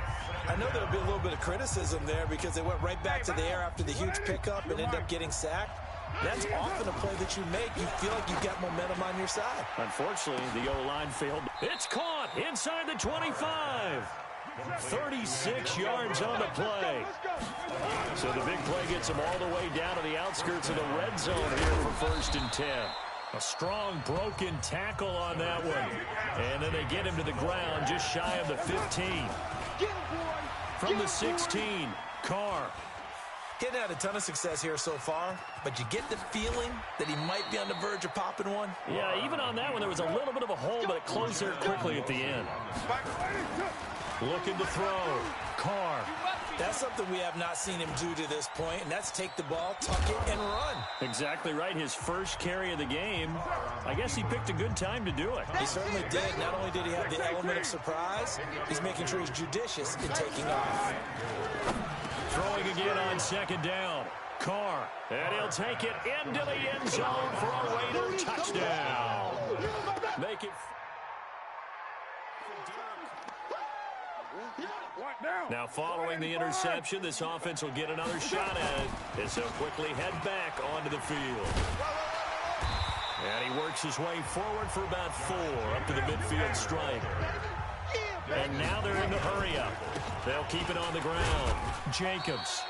C: I know there'll be a little bit of criticism there because they went right back to the air after the huge pickup and end up getting sacked. That's often a play that you make. You feel like you've got momentum on your side.
A: Unfortunately, the O-line failed. It's caught inside the 25. 36 yards on the play. So the big play gets him all the way down to the outskirts of the red zone here for 1st and 10. A strong broken tackle on that one. And then they get him to the ground just shy of the 15. From the 16, Carr.
C: He's had a ton of success here so far, but you get the feeling that he might be on the verge of popping one.
A: Yeah, even on that one, there was a little bit of a hole, but it closed there quickly at the end. Looking to throw. Carr.
C: That's something we have not seen him do to this point, and that's take the ball, tuck it, and run.
A: Exactly right. His first carry of the game. I guess he picked a good time to do it.
C: He certainly did. Not only did he have the element of surprise, he's making sure he's judicious in taking off.
A: Throwing again on 2nd down. Carr. And he'll take it into the end zone for a Raider touchdown. Make it. Now following the interception, this offense will get another shot at it as he'll quickly head back onto the field. And he works his way forward for about 4 up to the midfield stripe. And now they're in the hurry-up. They'll keep it on the ground. Jacobs.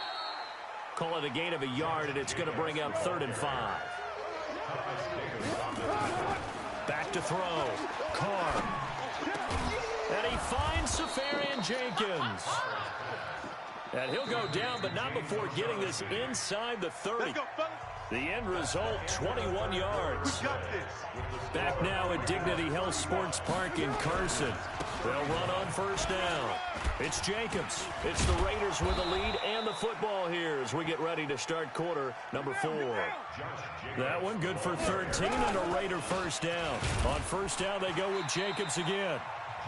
A: Call it a gain of a yard, and it's going to bring up 3rd and 5. Back to throw. Carr. And he finds Safarian Jenkins. And he'll go down, but not before getting this inside the 30. The end result, 21 yards. Back now at Dignity Health Sports Park in Carson. They'll run on 1st down. It's Jacobs. It's the Raiders with the lead and the football here as we get ready to start quarter number 4. That one good for 13 and a Raider 1st down. On 1st down, they go with Jacobs again.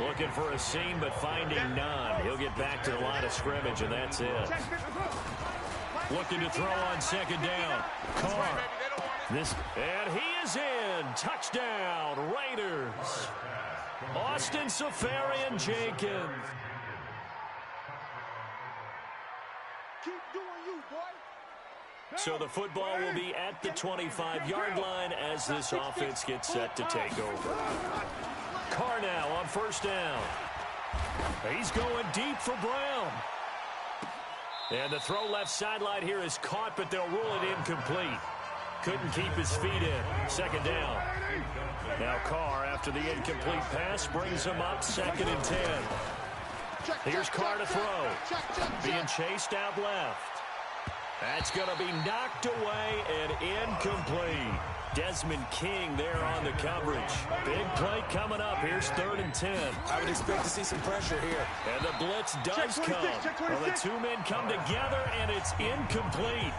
A: Looking for a seam, but finding none. He'll get back to the line of scrimmage, and that's it. Looking to throw on 2nd down. Carr. And he is in. Touchdown, Raiders. Austin Safarian Jenkins. So the football will be at the 25-yard line as this offense gets set to take over. Carr now on 1st down. He's going deep for Brown. And the throw left sideline here is caught, but they'll rule it incomplete. Couldn't keep his feet in. 2nd down. Now Carr, after the incomplete pass, brings him up 2nd and 10. Here's Carr to throw. Being chased out left. That's going to be knocked away and incomplete. Desmond King there on the coverage. Big play coming up. Here's 3rd and 10.
C: I would expect to see some pressure here.
A: And the blitz does come. Well, the 2 men come together, and it's incomplete.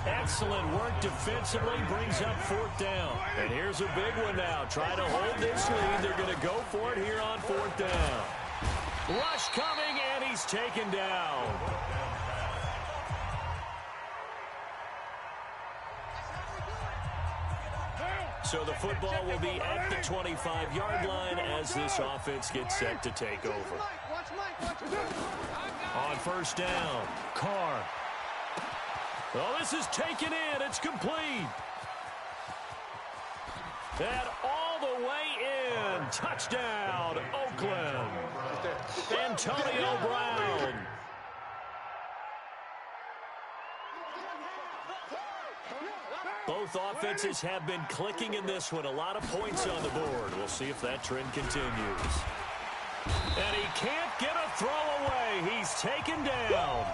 A: Excellent work defensively, brings up 4th down. And here's a big one now. Try to hold this lead. They're going to go for it here on 4th down. Rush coming, and he's taken down. So the football will be at the 25-yard line as this offense gets set to take over. On 1st down, Carr. Well, this is taken in. It's complete. And all the way in. Touchdown, Oakland. Antonio Brown. Both offenses have been clicking in this one. A lot of points on the board. We'll see if that trend continues. And he can't get a throw away. He's taken down.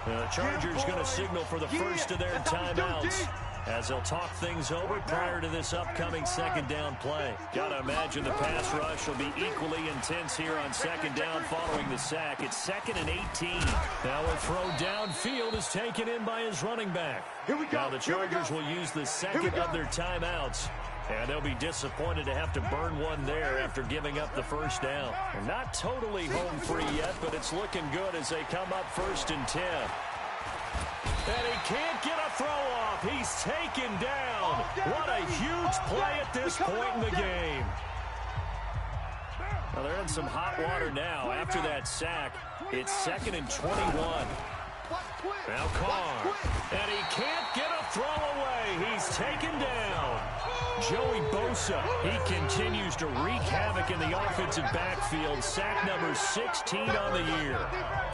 A: The Chargers going to signal for the first of their timeouts as they'll talk things over prior to this upcoming second down play. Got to imagine the pass rush will be equally intense here on second down following the sack. It's 2nd and 18. Now a throw downfield is taken in by his running back. Now the Chargers will use the second of their timeouts. And they'll be disappointed to have to burn one there after giving up the first down. They're not totally home free yet, but it's looking good as they come up 1st and 10. And he can't get a throw off. He's taken down. What a huge play at this point in the game. Well, they're in some hot water now after that sack. It's 2nd and 21. Now Carr. And he can't get a throw away. He's taken down. Joey Bosa, he continues to wreak havoc in the offensive backfield. Sack number 16 on the year.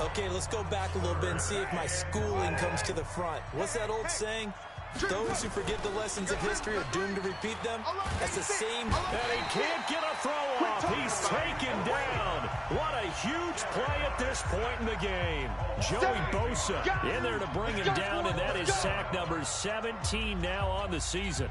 C: Okay, let's go back a little bit and see if my schooling comes to the front. What's that old saying? Those who forget the lessons of history are doomed to repeat them. That's the same.
A: And he can't get a throw off. He's taken down. What a huge play at this point in the game. Joey Bosa in there to bring him down, and that is sack number 17 now on the season.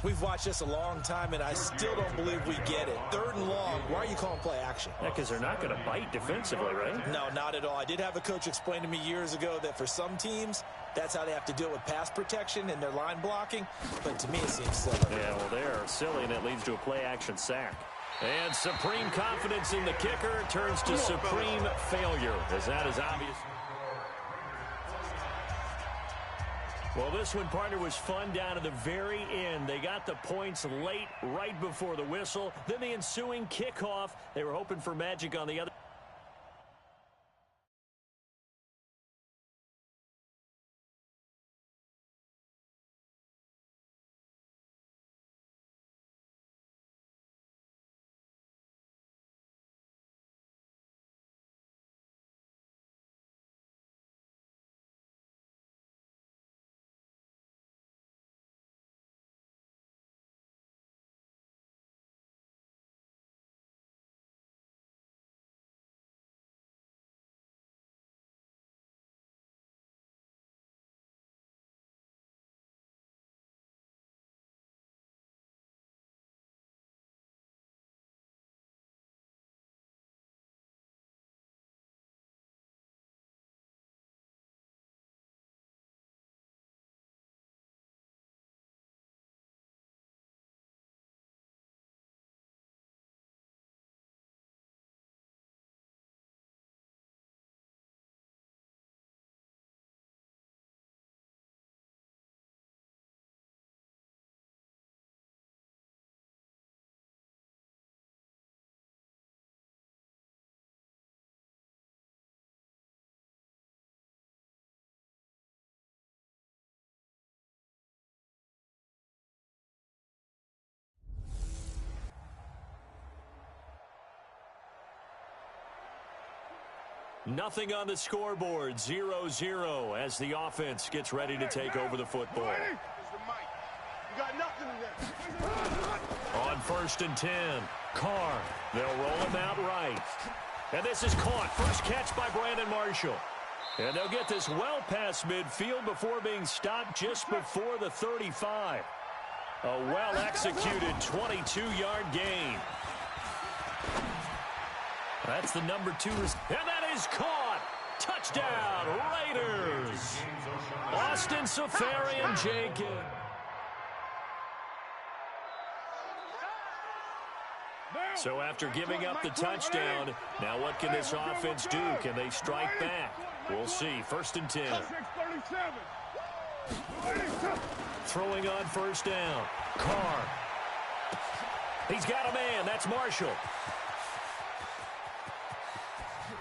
C: We've watched this a long time, and I still don't believe we get it. 3rd and long. Why are you calling play action?
A: Yeah, because they're not going to bite defensively, right?
C: No, not at all. I did have a coach explain to me years ago that for some teams, that's how they have to deal with pass protection and their line blocking. But to me, it seems silly.
A: Yeah, well, they're silly, and it leads to a play-action sack. And supreme confidence in the kicker turns to supreme failure, as that is obvious. Well, this one, partner, was fun down to the very end. They got the points late, right before the whistle. Then the ensuing kickoff. They were hoping for magic on the other. Nothing on the scoreboard, 0-0 as the offense gets ready to take over the football.
B: You got nothing in there.
A: On 1st and 10, Carr. They'll roll him out right. And this is caught. First catch by Brandon Marshall. And they'll get this well past midfield before being stopped just before the 35. A well-executed 22-yard gain. That's the number 2. And that is caught. Touchdown, Raiders. Austin Seferian-Jenkins. So after giving up the touchdown, now what can this offense do? Can they strike back? We'll see. 1st and 10. Throwing on 1st down. Carr. He's got a man. That's Marshall.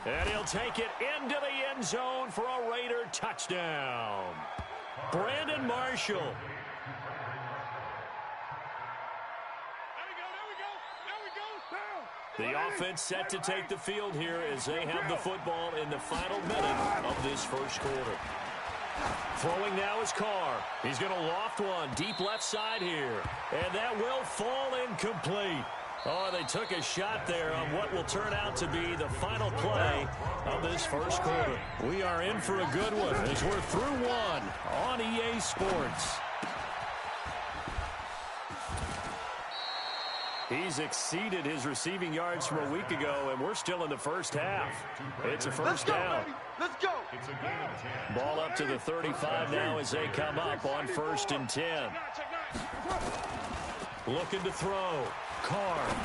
A: And he'll take it into the end zone for a Raider touchdown. Brandon Marshall. The offense set to take the field here as they have the football in the final minute of this first quarter. Throwing now is Carr. He's going to loft one deep left side here. And that will fall incomplete. Oh, they took a shot there on what will turn out to be the final play of this first quarter. We are in for a good one as we're through one on EA Sports. He's exceeded his receiving yards from a week ago, and we're still in the first half. It's a first down.
B: Let's go.
A: Ball up to the 35 now as they come up on 1st and 10. Looking to throw. Carr.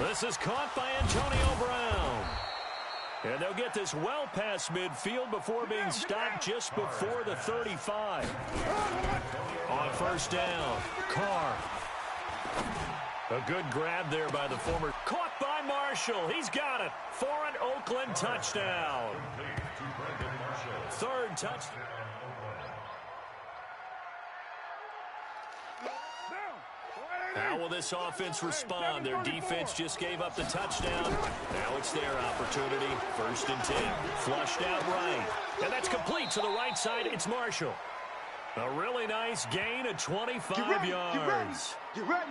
A: This is caught by Antonio Brown. And they'll get this well past midfield before being stopped just before the 35. On 1st down, Carr. A good grab there by the former. Caught by Marshall. He's got it for an Oakland touchdown. 3rd touchdown. How will this offense respond? Their defense just gave up the touchdown. Now it's their opportunity. 1st and 10. Flushed out right. And that's complete to the right side. It's Marshall. A really nice gain of 25 yards.
B: Get ready.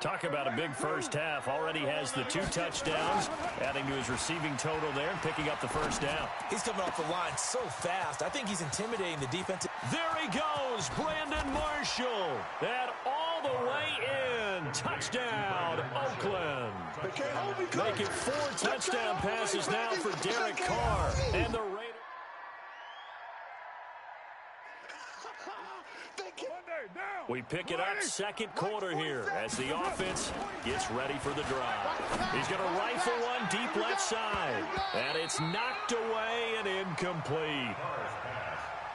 A: Talk about a big first half. Already has the 2 touchdowns, adding to his receiving total there and picking up the 1st down.
C: He's coming off the line so fast. I think he's intimidating the defense.
A: There he goes, Brandon Marshall. And all the way in. Touchdown, Oakland. Make it 4 touchdown passes now for Derek Carr. And the Raiders. We pick it up 2nd quarter here as the offense gets ready for the drive. He's going to rifle one deep left side. And it's knocked away and incomplete.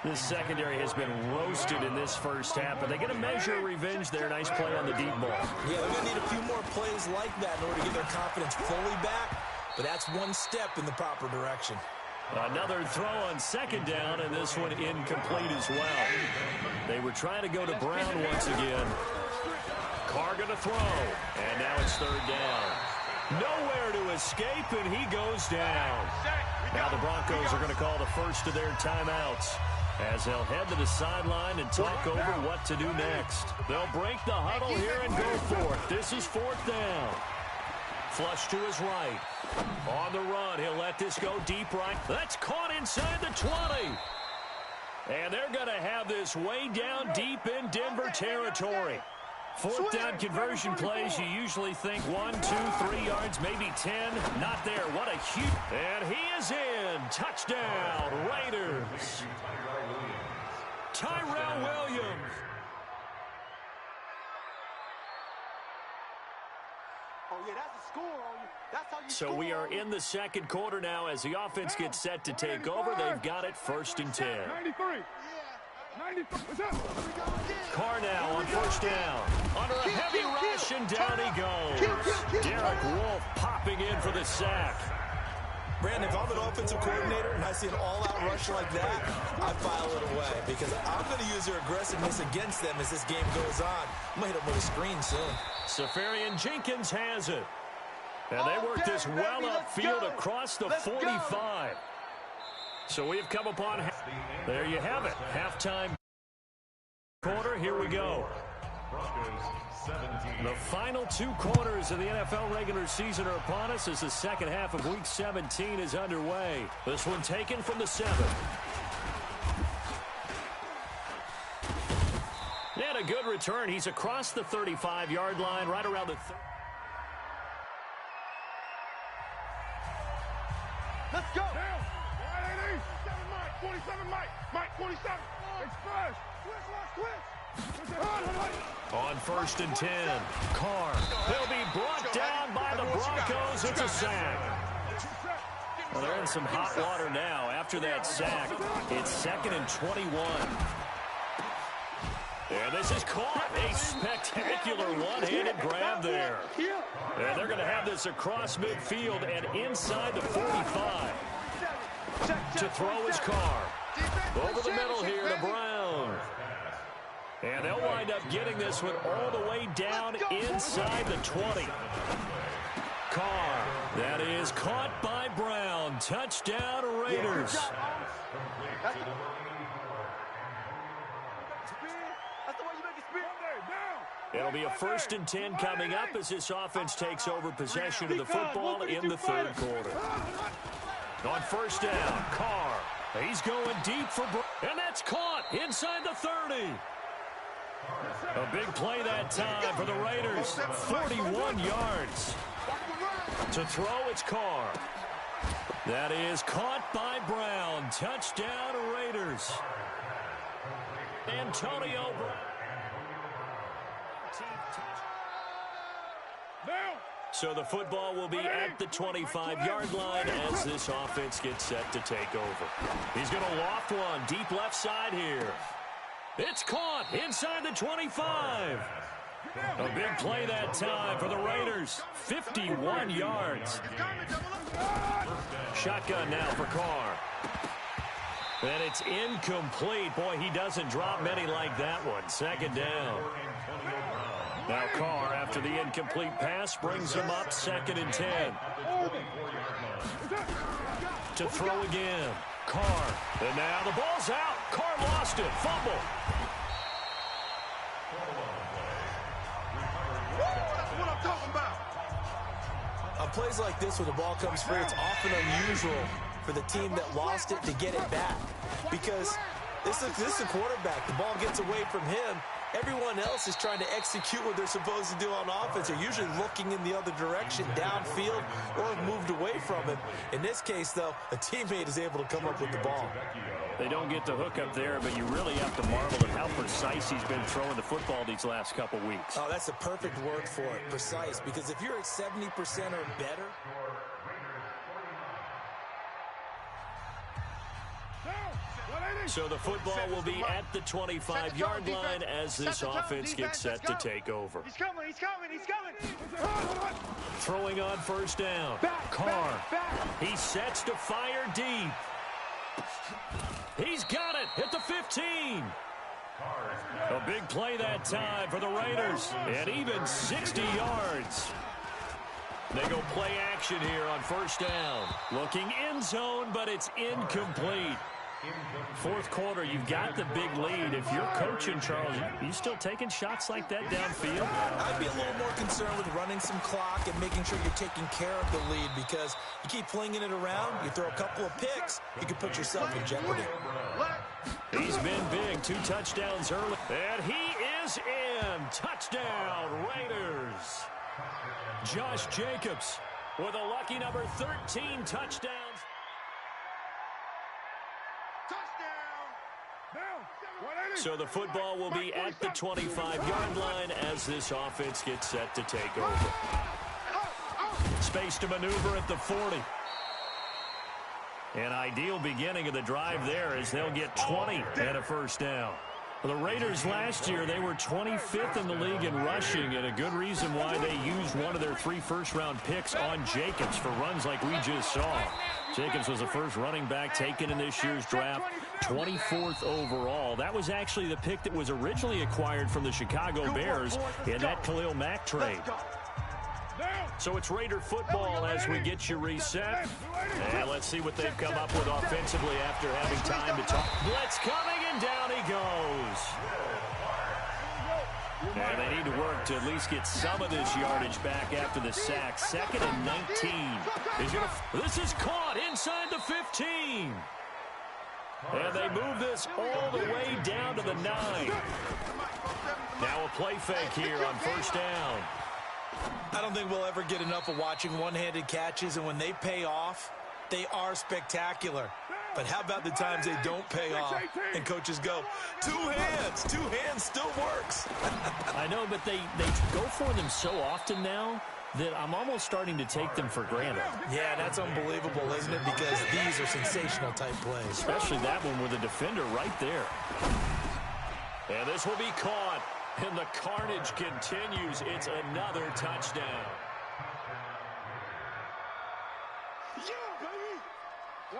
A: This secondary has been roasted in this first half, but they get a measure of revenge there. Nice play on the deep ball.
C: Yeah, they're going to need a few more plays like that in order to get their confidence fully back. But that's one step in the proper direction.
A: Another throw on 2nd down, and this one incomplete as well. They were trying to go to Brown once again. Carr going to throw, and now it's 3rd down. Nowhere to escape, and he goes down. Now the Broncos are going to call the first of their timeouts as they'll head to the sideline and talk over what to do next. They'll break the huddle here and go for it. This is 4th down. Flush to his right. On the run, he'll let this go deep right. That's caught inside the 20. And they're going to have this way down deep in Denver territory. 4th down conversion plays, you usually think 1, 2, 3 yards, maybe 10. Not there. What a huge... And he is in. Touchdown, Raiders. Tyrell Williams.
B: Oh, yeah, that's a score on you. That's how you
A: So we are in the 2nd quarter now as the offense gets set to take over. They've got it 1st and 10.
B: 93. 93. What's up?
A: Carr now on 1st down. Under a heavy rush, and down he goes. Derek Wolfe popping in for the sack.
C: Brandon, if I'm an offensive coordinator and I see an all-out rush like that, I file it away because I'm going to use their aggressiveness against them as this game goes on. I'm going to hit them with a screen soon.
A: Safarian Jenkins has it. And they work this well upfield across the 45. So we have come upon... There you have it. Halftime quarter. Here we go. The final 2 quarters of the NFL regular season are upon us as the 2nd half of Week 17 is underway. This one taken from the 7. And a good return. He's across the 35-yard line, right around the...
B: Let's go. Down. 47 Mike. Mike 47. Express. Switch.
A: On 1st and 10, Carr. He'll be brought down by the Broncos. It's a sack. Well, they're in some hot water now after that sack. It's 2nd and 21. And this is caught. A spectacular one-handed grab there. And they're going to have this across midfield and inside the 45. To throw his Carr. Over the middle here to Brown. And they'll wind up getting this one all the way down inside the 20. Carr, that is caught by Brown. Touchdown, Raiders.
B: That's the way you make it spin.
A: It'll be a 1st and 10 coming up as this offense takes over possession of the football in the 3rd quarter. On 1st down, Carr. He's going deep for and that's caught inside the 30. A big play that time for the Raiders. 41 yards. To throw, it's Carr. That is caught by Brown. Touchdown, Raiders. Antonio Brown. So the football will be at the 25-yard line as this offense gets set to take over. He's going to loft one deep left side here. It's caught inside the 25. A big play that time for the Raiders. 51 yards. Shotgun now for Carr. And it's incomplete. Boy, he doesn't drop many like that one. 2nd down. Now Carr, after the incomplete pass, brings him up 2nd and 10. To throw again. Carr. And now the ball's out. Carr lost it. Fumble.
B: That's what I'm talking about.
C: On plays like this, when the ball comes free, it's often unusual for the team that lost it to get it back. Because this is a quarterback. The ball gets away from him. Everyone else is trying to execute what they're supposed to do on offense. They're usually looking in the other direction, downfield, or have moved away from it. In this case, though, a teammate is able to come up with the ball.
A: They don't get the hook up there, but you really have to marvel at how precise he's been throwing the football these last couple weeks.
C: Oh, that's a perfect word for it, precise, because if you're at 70% or better,
A: so the football will be at the 25-yard line as this offense gets set to take over.
B: He's coming, he's coming, he's coming.
A: Throwing on 1st down. Carr. He sets to fire deep. He's got it at the 15. A big play that time for the Raiders. And even 60 yards. They go play action here on 1st down. Looking end zone, but it's incomplete. 4th quarter, you've got the big lead. If you're coaching, Charles, you still taking shots like that downfield?
C: I'd be a little more concerned with running some clock and making sure you're taking care of the lead, because you keep flinging it around, you throw a couple of picks, you can put yourself in jeopardy.
A: He's been big. 2 touchdowns early. And he is in. Touchdown, Raiders. Josh Jacobs with a lucky number 13 touchdowns. So the football will be at the 25-yard line as this offense gets set to take over. Space to maneuver at the 40. An ideal beginning of the drive there as they'll get 20 and a 1st down. The Raiders last year, they were 25th in the league in rushing, and a good reason why they used one of their 3 first-round picks on Jacobs for runs like we just saw. Jacobs was the first running back taken in this year's draft, 24th overall. That was actually the pick that was originally acquired from the Chicago Bears in that Khalil Mack trade. So it's Raider football as we get you reset. And let's see what they've come up with offensively after having time to talk. Blitz coming, and down he goes. And they need to work to at least get some of this yardage back after the sack. 2nd and 19. This is caught inside the 15. And they move this all the way down to the 9. Now a play fake here on 1st down.
C: I don't think we'll ever get enough of watching one-handed catches, and when they pay off, they are spectacular. But how about the times they don't pay off and coaches go, 2 hands, 2 hands still works.
A: I know, but they go for them so often now that I'm almost starting to take them for granted.
C: Yeah, that's unbelievable, isn't it? Because these are sensational type plays.
A: Especially that one with a defender right there. And this will be caught. And the carnage continues. It's another touchdown.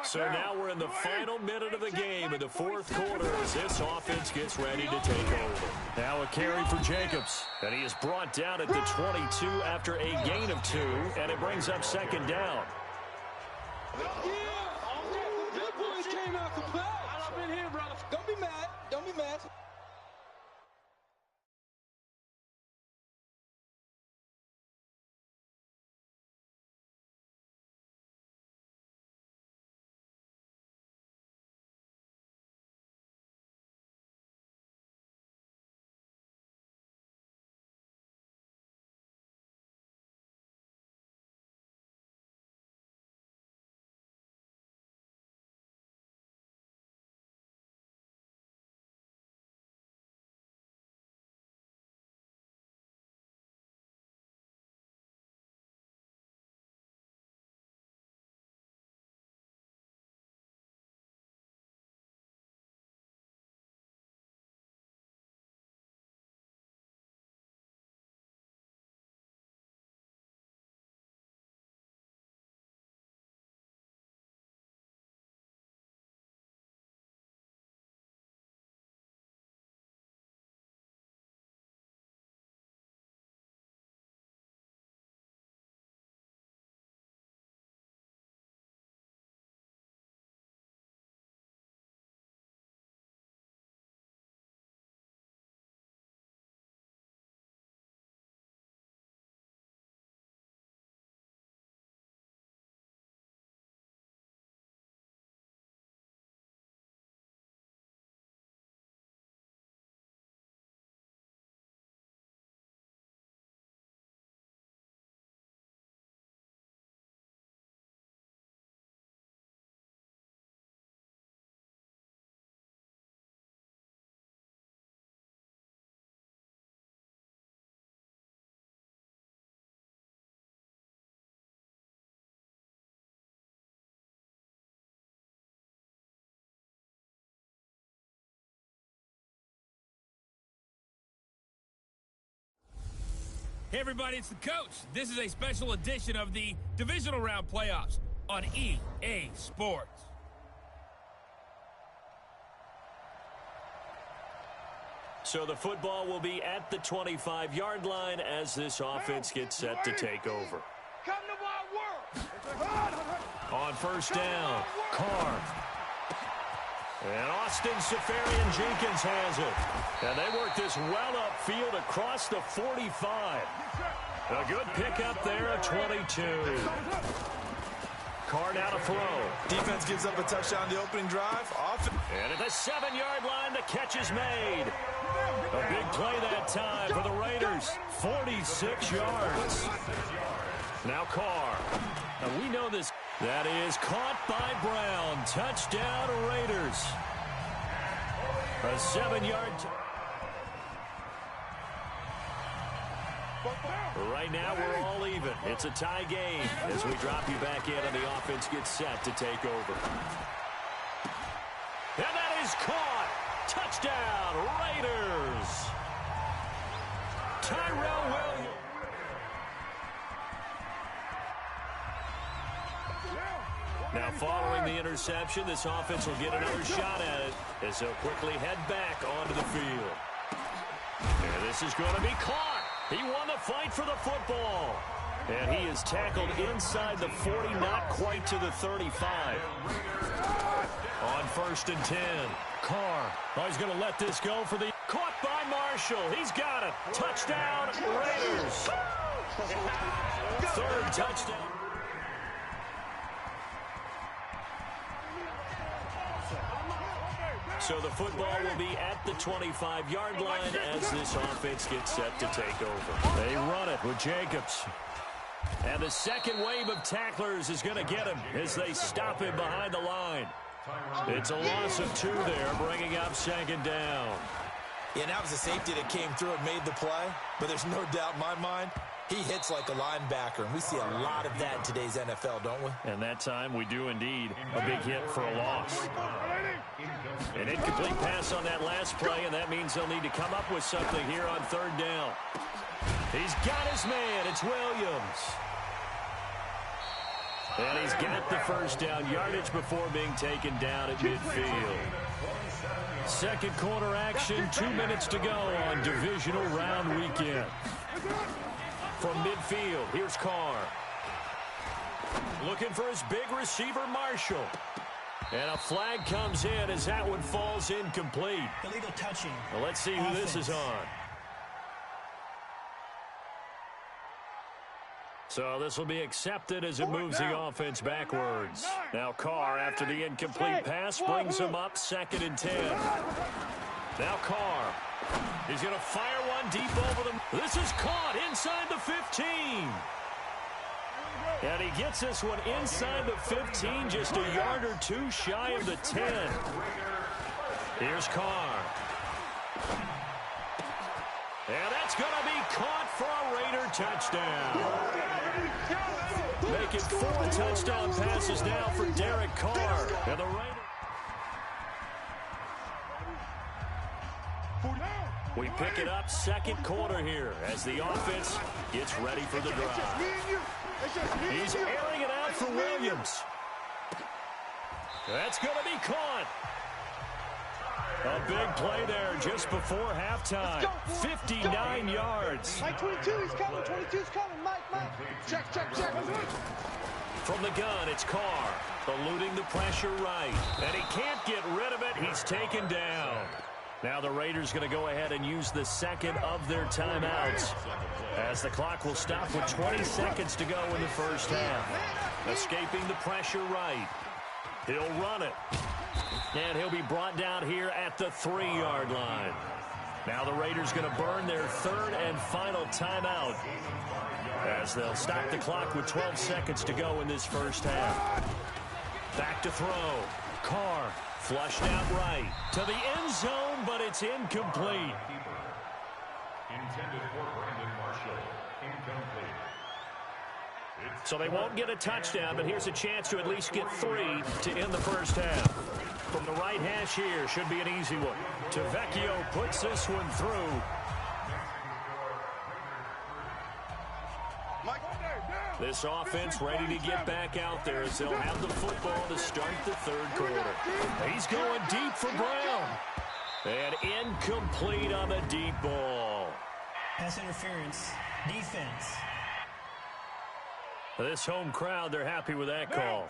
A: So now we're in the final minute of the game in the 4th quarter as this offense gets ready to take over. Now a carry for Jacobs. And he is brought down at the 22 after a gain of 2. And it brings up 2nd down.
B: Don't be mad. Don't be mad.
D: Hey everybody, it's the coach. This is a special edition of the Divisional Round Playoffs on EA Sports.
A: So the football will be at the 25-yard line as this offense gets set to take over.
B: Come to my world.
A: On first down, Carr. And Austin Safarian-Jenkins has it. And they work this well upfield across the 45. A good pickup there at 22. Carr now to throw.
C: Defense gives up a touchdown the opening drive.
A: And at the 7-yard line, the catch is made. A big play that time for the Raiders. 46 yards. Now Carr. Now we know this. That is caught by Brown. Touchdown Raiders. A 7-yard. Right now we're all even. It's a tie game as we drop you back in and the offense gets set to take over. And that is caught. Touchdown Raiders. Tyrell Williams. Now following the interception, this offense will get another shot at it as they'll quickly head back onto the field. And this is going to be caught. He won the fight for the football. And he is tackled inside the 40, not quite to the 35. On first and 10, Carr. Oh, he's going to let this go for the... Caught by Marshall. He's got it. Touchdown, Raiders. Third touchdown. So the football will be at the 25-yard line as this offense gets set to take over. They run it with Jacobs. And the second wave of tacklers is going to get him as they stop him behind the line. It's a loss of 2 there, bringing up second down.
C: Yeah, and that was a safety that came through and made the play. But there's no doubt in my mind, he hits like a linebacker. And we see a lot of that in today's NFL, don't we?
A: And that time we do indeed. A big hit for a loss. An incomplete pass on that last play, and that means they'll need to come up with something here on third down. He's got his man. It's Williams. And he's got the first down yardage before being taken down at midfield. Second quarter action, 2 minutes to go on divisional round weekend. From midfield, here's Carr. Looking for his big receiver, Marshall. And a flag comes in as that one falls incomplete.
E: Illegal touching.
A: Well, let's see who this is on. So this will be accepted as it moves the offense backwards. Now Carr, after the incomplete pass, brings him up second and 10. Now Carr. He's going to fire one deep over them. This is caught inside the 15. And he gets this one inside the 15, just a yard or 2 shy of the 10. Here's Carr. And that's going to be caught for a Raider touchdown. Making 4 touchdown passes now for Derek Carr. And the Raiders. We pick it up second quarter here as the offense gets ready for the drive. He's airing it out for Williams. That's going to be caught. A big play there just before halftime. 59 yards.
B: Mike 22, he's coming. 22's coming. Mike. Check.
A: From the gun, it's Carr. Eluding the pressure right. And he can't get rid of it. He's taken down. Now the Raiders going to go ahead and use the second of their timeouts as the clock will stop with 20 seconds to go in the first half. Escaping the pressure right. He'll run it. And he'll be brought down here at the 3-yard line. Now the Raiders going to burn their third and final timeout as they'll stop the clock with 12 seconds to go in this first half. Back to throw. Carr flushed out right to the end zone, but it's incomplete. Intended for Brandon Marshall. Incomplete. So they won't get a touchdown, but here's a chance to at least get 3 to end the first half. From the right hash here, should be an easy one. Tavecchio puts this one through. This offense ready to get back out there as they'll have the football to start the third quarter. He's going deep for Brown. And incomplete on the deep ball.
E: Pass interference. Defense.
A: This home crowd, they're happy with that call.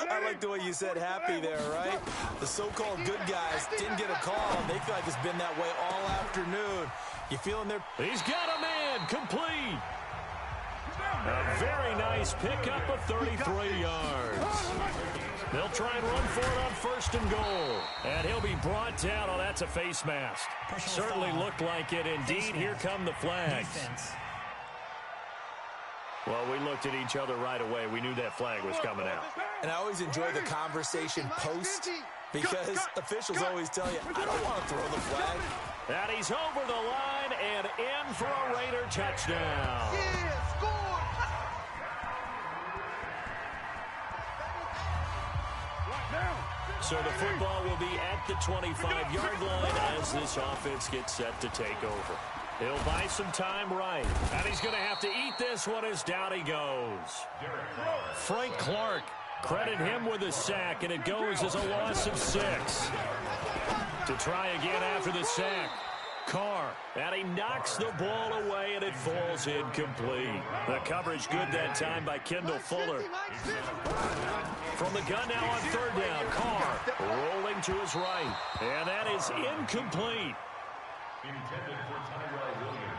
C: I like the way you said happy there, right? The so-called good guys didn't get a call. They feel like it's been that way all afternoon. You feeling their...
A: He's got a man, complete. A very nice pickup of 33 yards. They'll try and run for it on first and goal. And he'll be brought down. Oh, that's a face mask. Certainly looked like it. Indeed, here come the flags.
E: Defense.
A: Well, we looked at each other right away. We knew that flag was coming out.
C: And I always enjoy the conversation post because officials always tell you, I don't want to throw the flag.
A: And he's over the line and in for a Raider touchdown. So the football will be at the 25-yard line as this offense gets set to take over. He'll buy some time right. And he's going to have to eat this one as down he goes. Frank Clark, credit him with a sack, and it goes as a loss of 6. To try again after the sack. Carr, and he knocks the ball away, and it falls incomplete. The coverage good that time by Kendall Fuller. From the gun now on third down, Carr rolling to his right, and that is incomplete.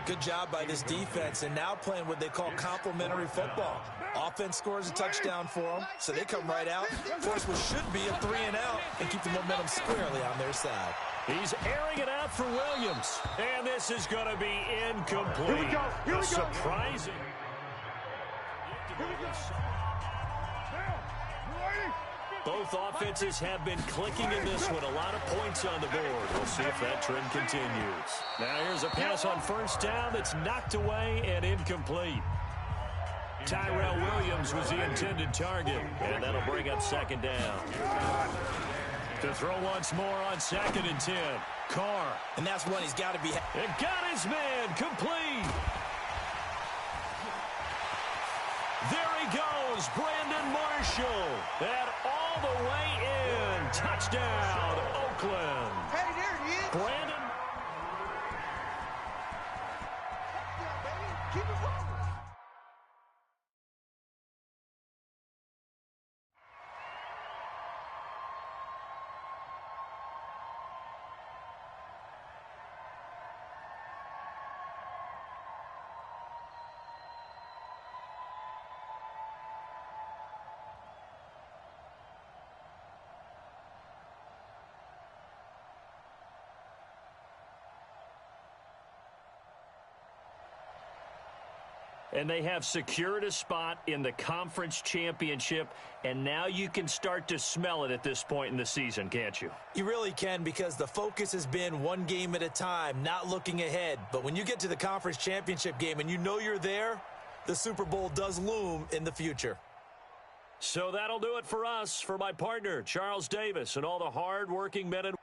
C: Good job by this defense, and now playing what they call complementary football. Offense scores a touchdown for them, so they come right out, force what should be a 3-and-out, and keep the momentum squarely on their side.
A: He's airing it out for Williams, and this is going to be incomplete.
B: Here we go.
A: Surprising. Both offenses have been clicking in this one. A lot of points on the board. We'll see if that trend continues. Now here's a pass on first down that's knocked away and incomplete. Tyrell Williams was the intended target, and that'll bring up second down. To throw once more on second and 10. Carr.
C: And that's one he's got to be...
A: And got his man complete. There he goes, Brandon Marshall. And all the way in. Touchdown, Oakland.
B: Hey, there he is.
A: Brandon.
B: Keep it rolling.
A: And they have secured a spot in the conference championship, and now you can start to smell it at this point in the season, can't you?
C: You really can, because the focus has been one game at a time, not looking ahead. But when you get to the conference championship game and you know you're there, the Super Bowl does loom in the future.
A: So that'll do it for us. For my partner, Charles Davis, and all the hard-working men and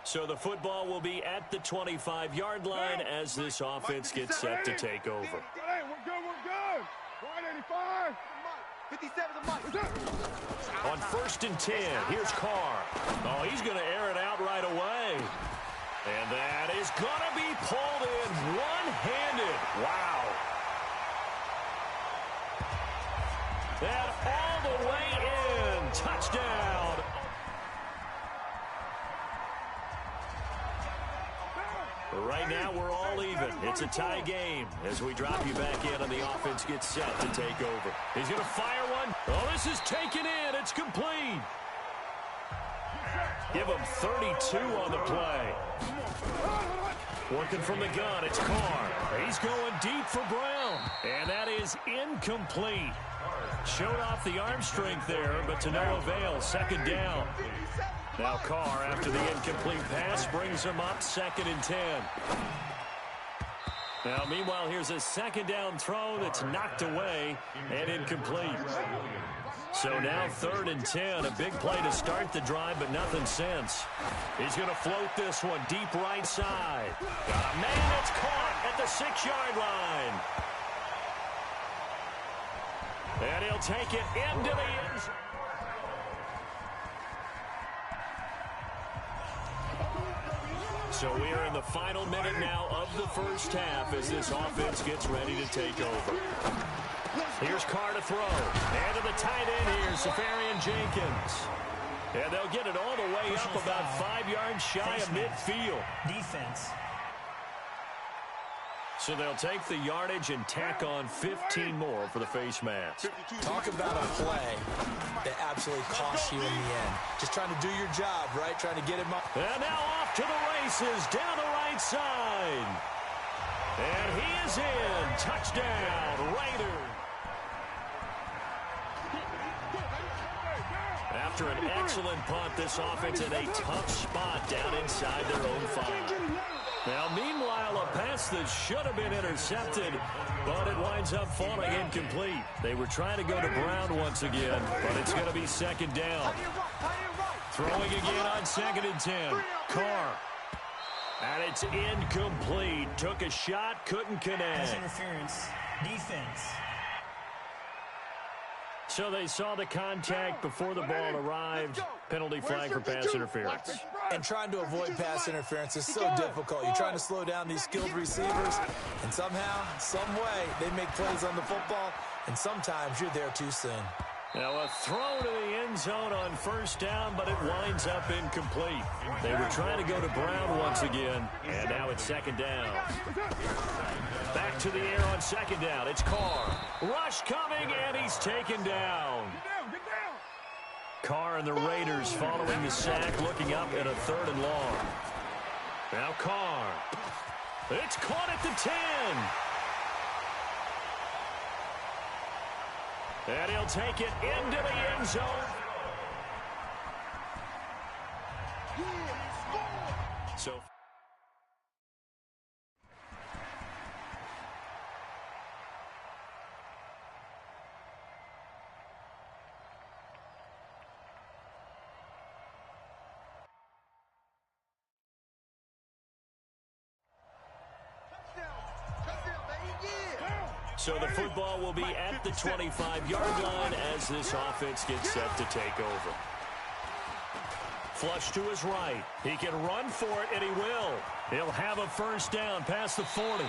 A: So the football will be at the 25-yard line as this offense gets set to take over.
B: We're good. 185. 57 to Mike.
A: On 1st and 10, here's Carr. Oh, he's going to air it out right away. And that is going to be pulled in one-handed. Wow. That all the way in. Touchdown. Right now, we're all even. It's a tie game as we drop you back in and the offense gets set to take over. He's going to fire one. Oh, this is taken in. It's complete. Give him 32 on the play. Working from the gun, it's Carr. He's going deep for Brown. And that is incomplete. Showed off the arm strength there, but to no avail. 2nd down. Now Carr, after the incomplete pass, brings him up 2nd and 10. Now, meanwhile, here's a 2nd down throw that's knocked away and incomplete. So now 3rd and 10, a big play to start the drive, but nothing since. He's going to float this one deep right side. Man, it's caught at the 6-yard line. And he'll take it into the end zone. So we are in the final minute now of the first half as this offense gets ready to take over. Here's Carr to throw. And to the tight end here, Safarian Jenkins. And they'll get it all the way up about 5 yards shy of midfield.
E: Defense.
A: So they'll take the yardage and tack on 15 more for the face mask.
C: Talk about a play that absolutely costs you in the end. Just trying to do your job, right? Trying to get him up.
A: And now off to the races down the right side. And he is in. Touchdown, Raiders. After an excellent punt, this offense in a tough spot down inside their own 5. Now, meanwhile, a pass that should have been intercepted, but it winds up falling incomplete. They were trying to go to Brown once again, but it's going to be 2nd down. Throwing again on 2nd and 10. Carr. And it's incomplete. Took a shot, couldn't connect.
E: Pass interference. Defense.
A: So they saw the contact before the ball arrived. Penalty flag for pass interference.
C: And trying to avoid pass interference is so difficult. You're trying to slow down these skilled receivers, and somehow, some way, they make plays on the football, and sometimes you're there too soon.
A: Now a throw to the end zone on 1st down, but it winds up incomplete. They were trying to go to Brown once again, and now it's 2nd down. Back to the air on 2nd down. It's Carr. Rush coming, and he's taken down. Carr and the Raiders following the sack, looking up at a 3rd and long. Now Carr. It's caught at the 10. And he'll take it into the end zone. So So the football will be at the 25-yard line as this offense gets set to take over. Flush to his right. He can run for it, and he will. He'll have a 1st down past the 40.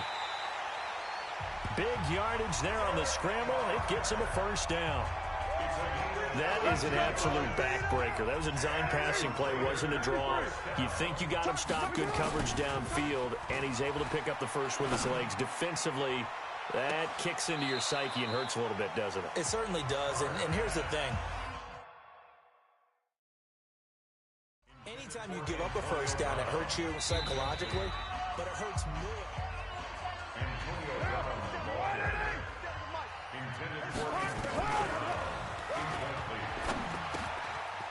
A: Big yardage there on the scramble. It gets him a 1st down. That is an absolute backbreaker. That was a design passing play, wasn't a draw. You think you got him stopped, good coverage downfield, and he's able to pick up the first with his legs. Defensively, that kicks into your psyche and hurts a little bit, doesn't it?
C: It certainly does, and here's the thing. Anytime you give up a 1st down, it hurts you psychologically, but it hurts more.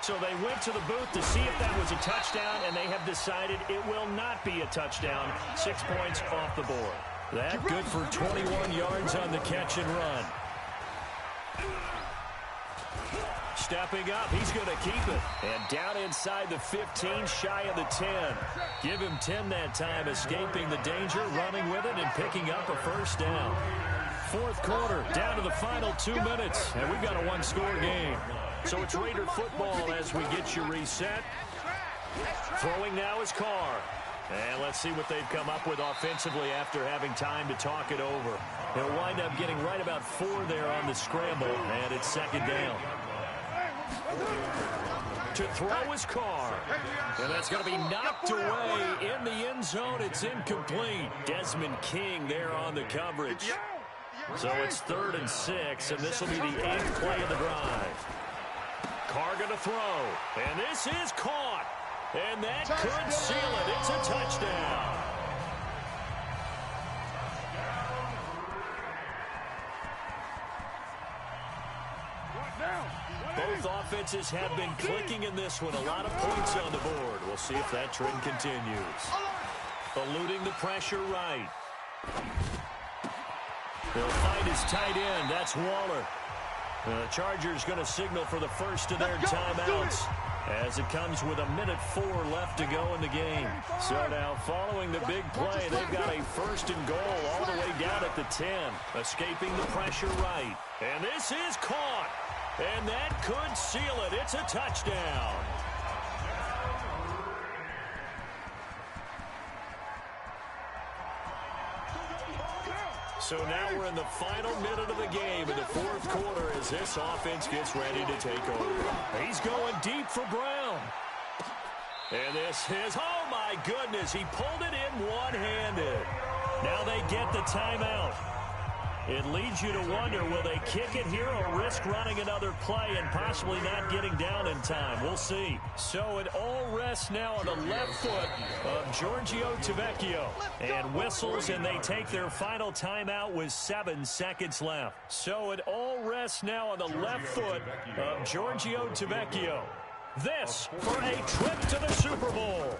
A: So they went to the booth to see if that was a touchdown, and they have decided it will not be a touchdown. 6 points off the board. That good for 21 yards on the catch and run. Stepping up, he's going to keep it. And down inside the 15, shy of the 10. Give him 10 that time, escaping the danger, running with it, and picking up a first down. Fourth quarter, down to the final 2 minutes, and we've got a one-score game. So it's Raider football as we get you reset. Throwing now is Carr. And let's see what they've come up with offensively after having time to talk it over. They'll wind up getting right about 4 there on the scramble, and it's second down. To throw is Carr. And that's going to be knocked away in the end zone. It's incomplete. Desmond King there on the coverage. So it's 3rd and 6, and this will be the 8th play of the drive. Carr going to throw, and this is caught. And that could seal it. It's a touchdown. Both offenses have been clicking in this one. A lot of points on the board. We'll see if that trend continues. Eluding the pressure right. They'll find his tight end. That's Waller. The Chargers going to signal for the first of their timeouts as it comes with 1:04 left to go in the game. So now following the big play, they've got a 1st and goal all the way down at the 10. Escaping the pressure right. And this is caught. And that could seal it. It's a touchdown. So now we're in the final minute of the game in the fourth quarter as this offense gets ready to take over. He's going deep for Brown. And this is, oh my goodness, he pulled it in one-handed. Now they get the timeout. It leads you to wonder, will they kick it here or risk running another play and possibly not getting down in time? We'll see. So it all rests now on the left foot of Giorgio Tavecchio. And whistles, and they take their final timeout with 7 seconds left. So it all rests now on the left foot of Giorgio Tavecchio. This for a trip to the Super Bowl.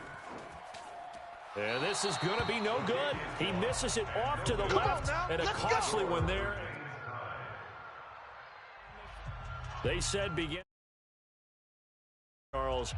A: And this is going to be no good. He misses it off to the left, and a costly one there. They said begin. Charles.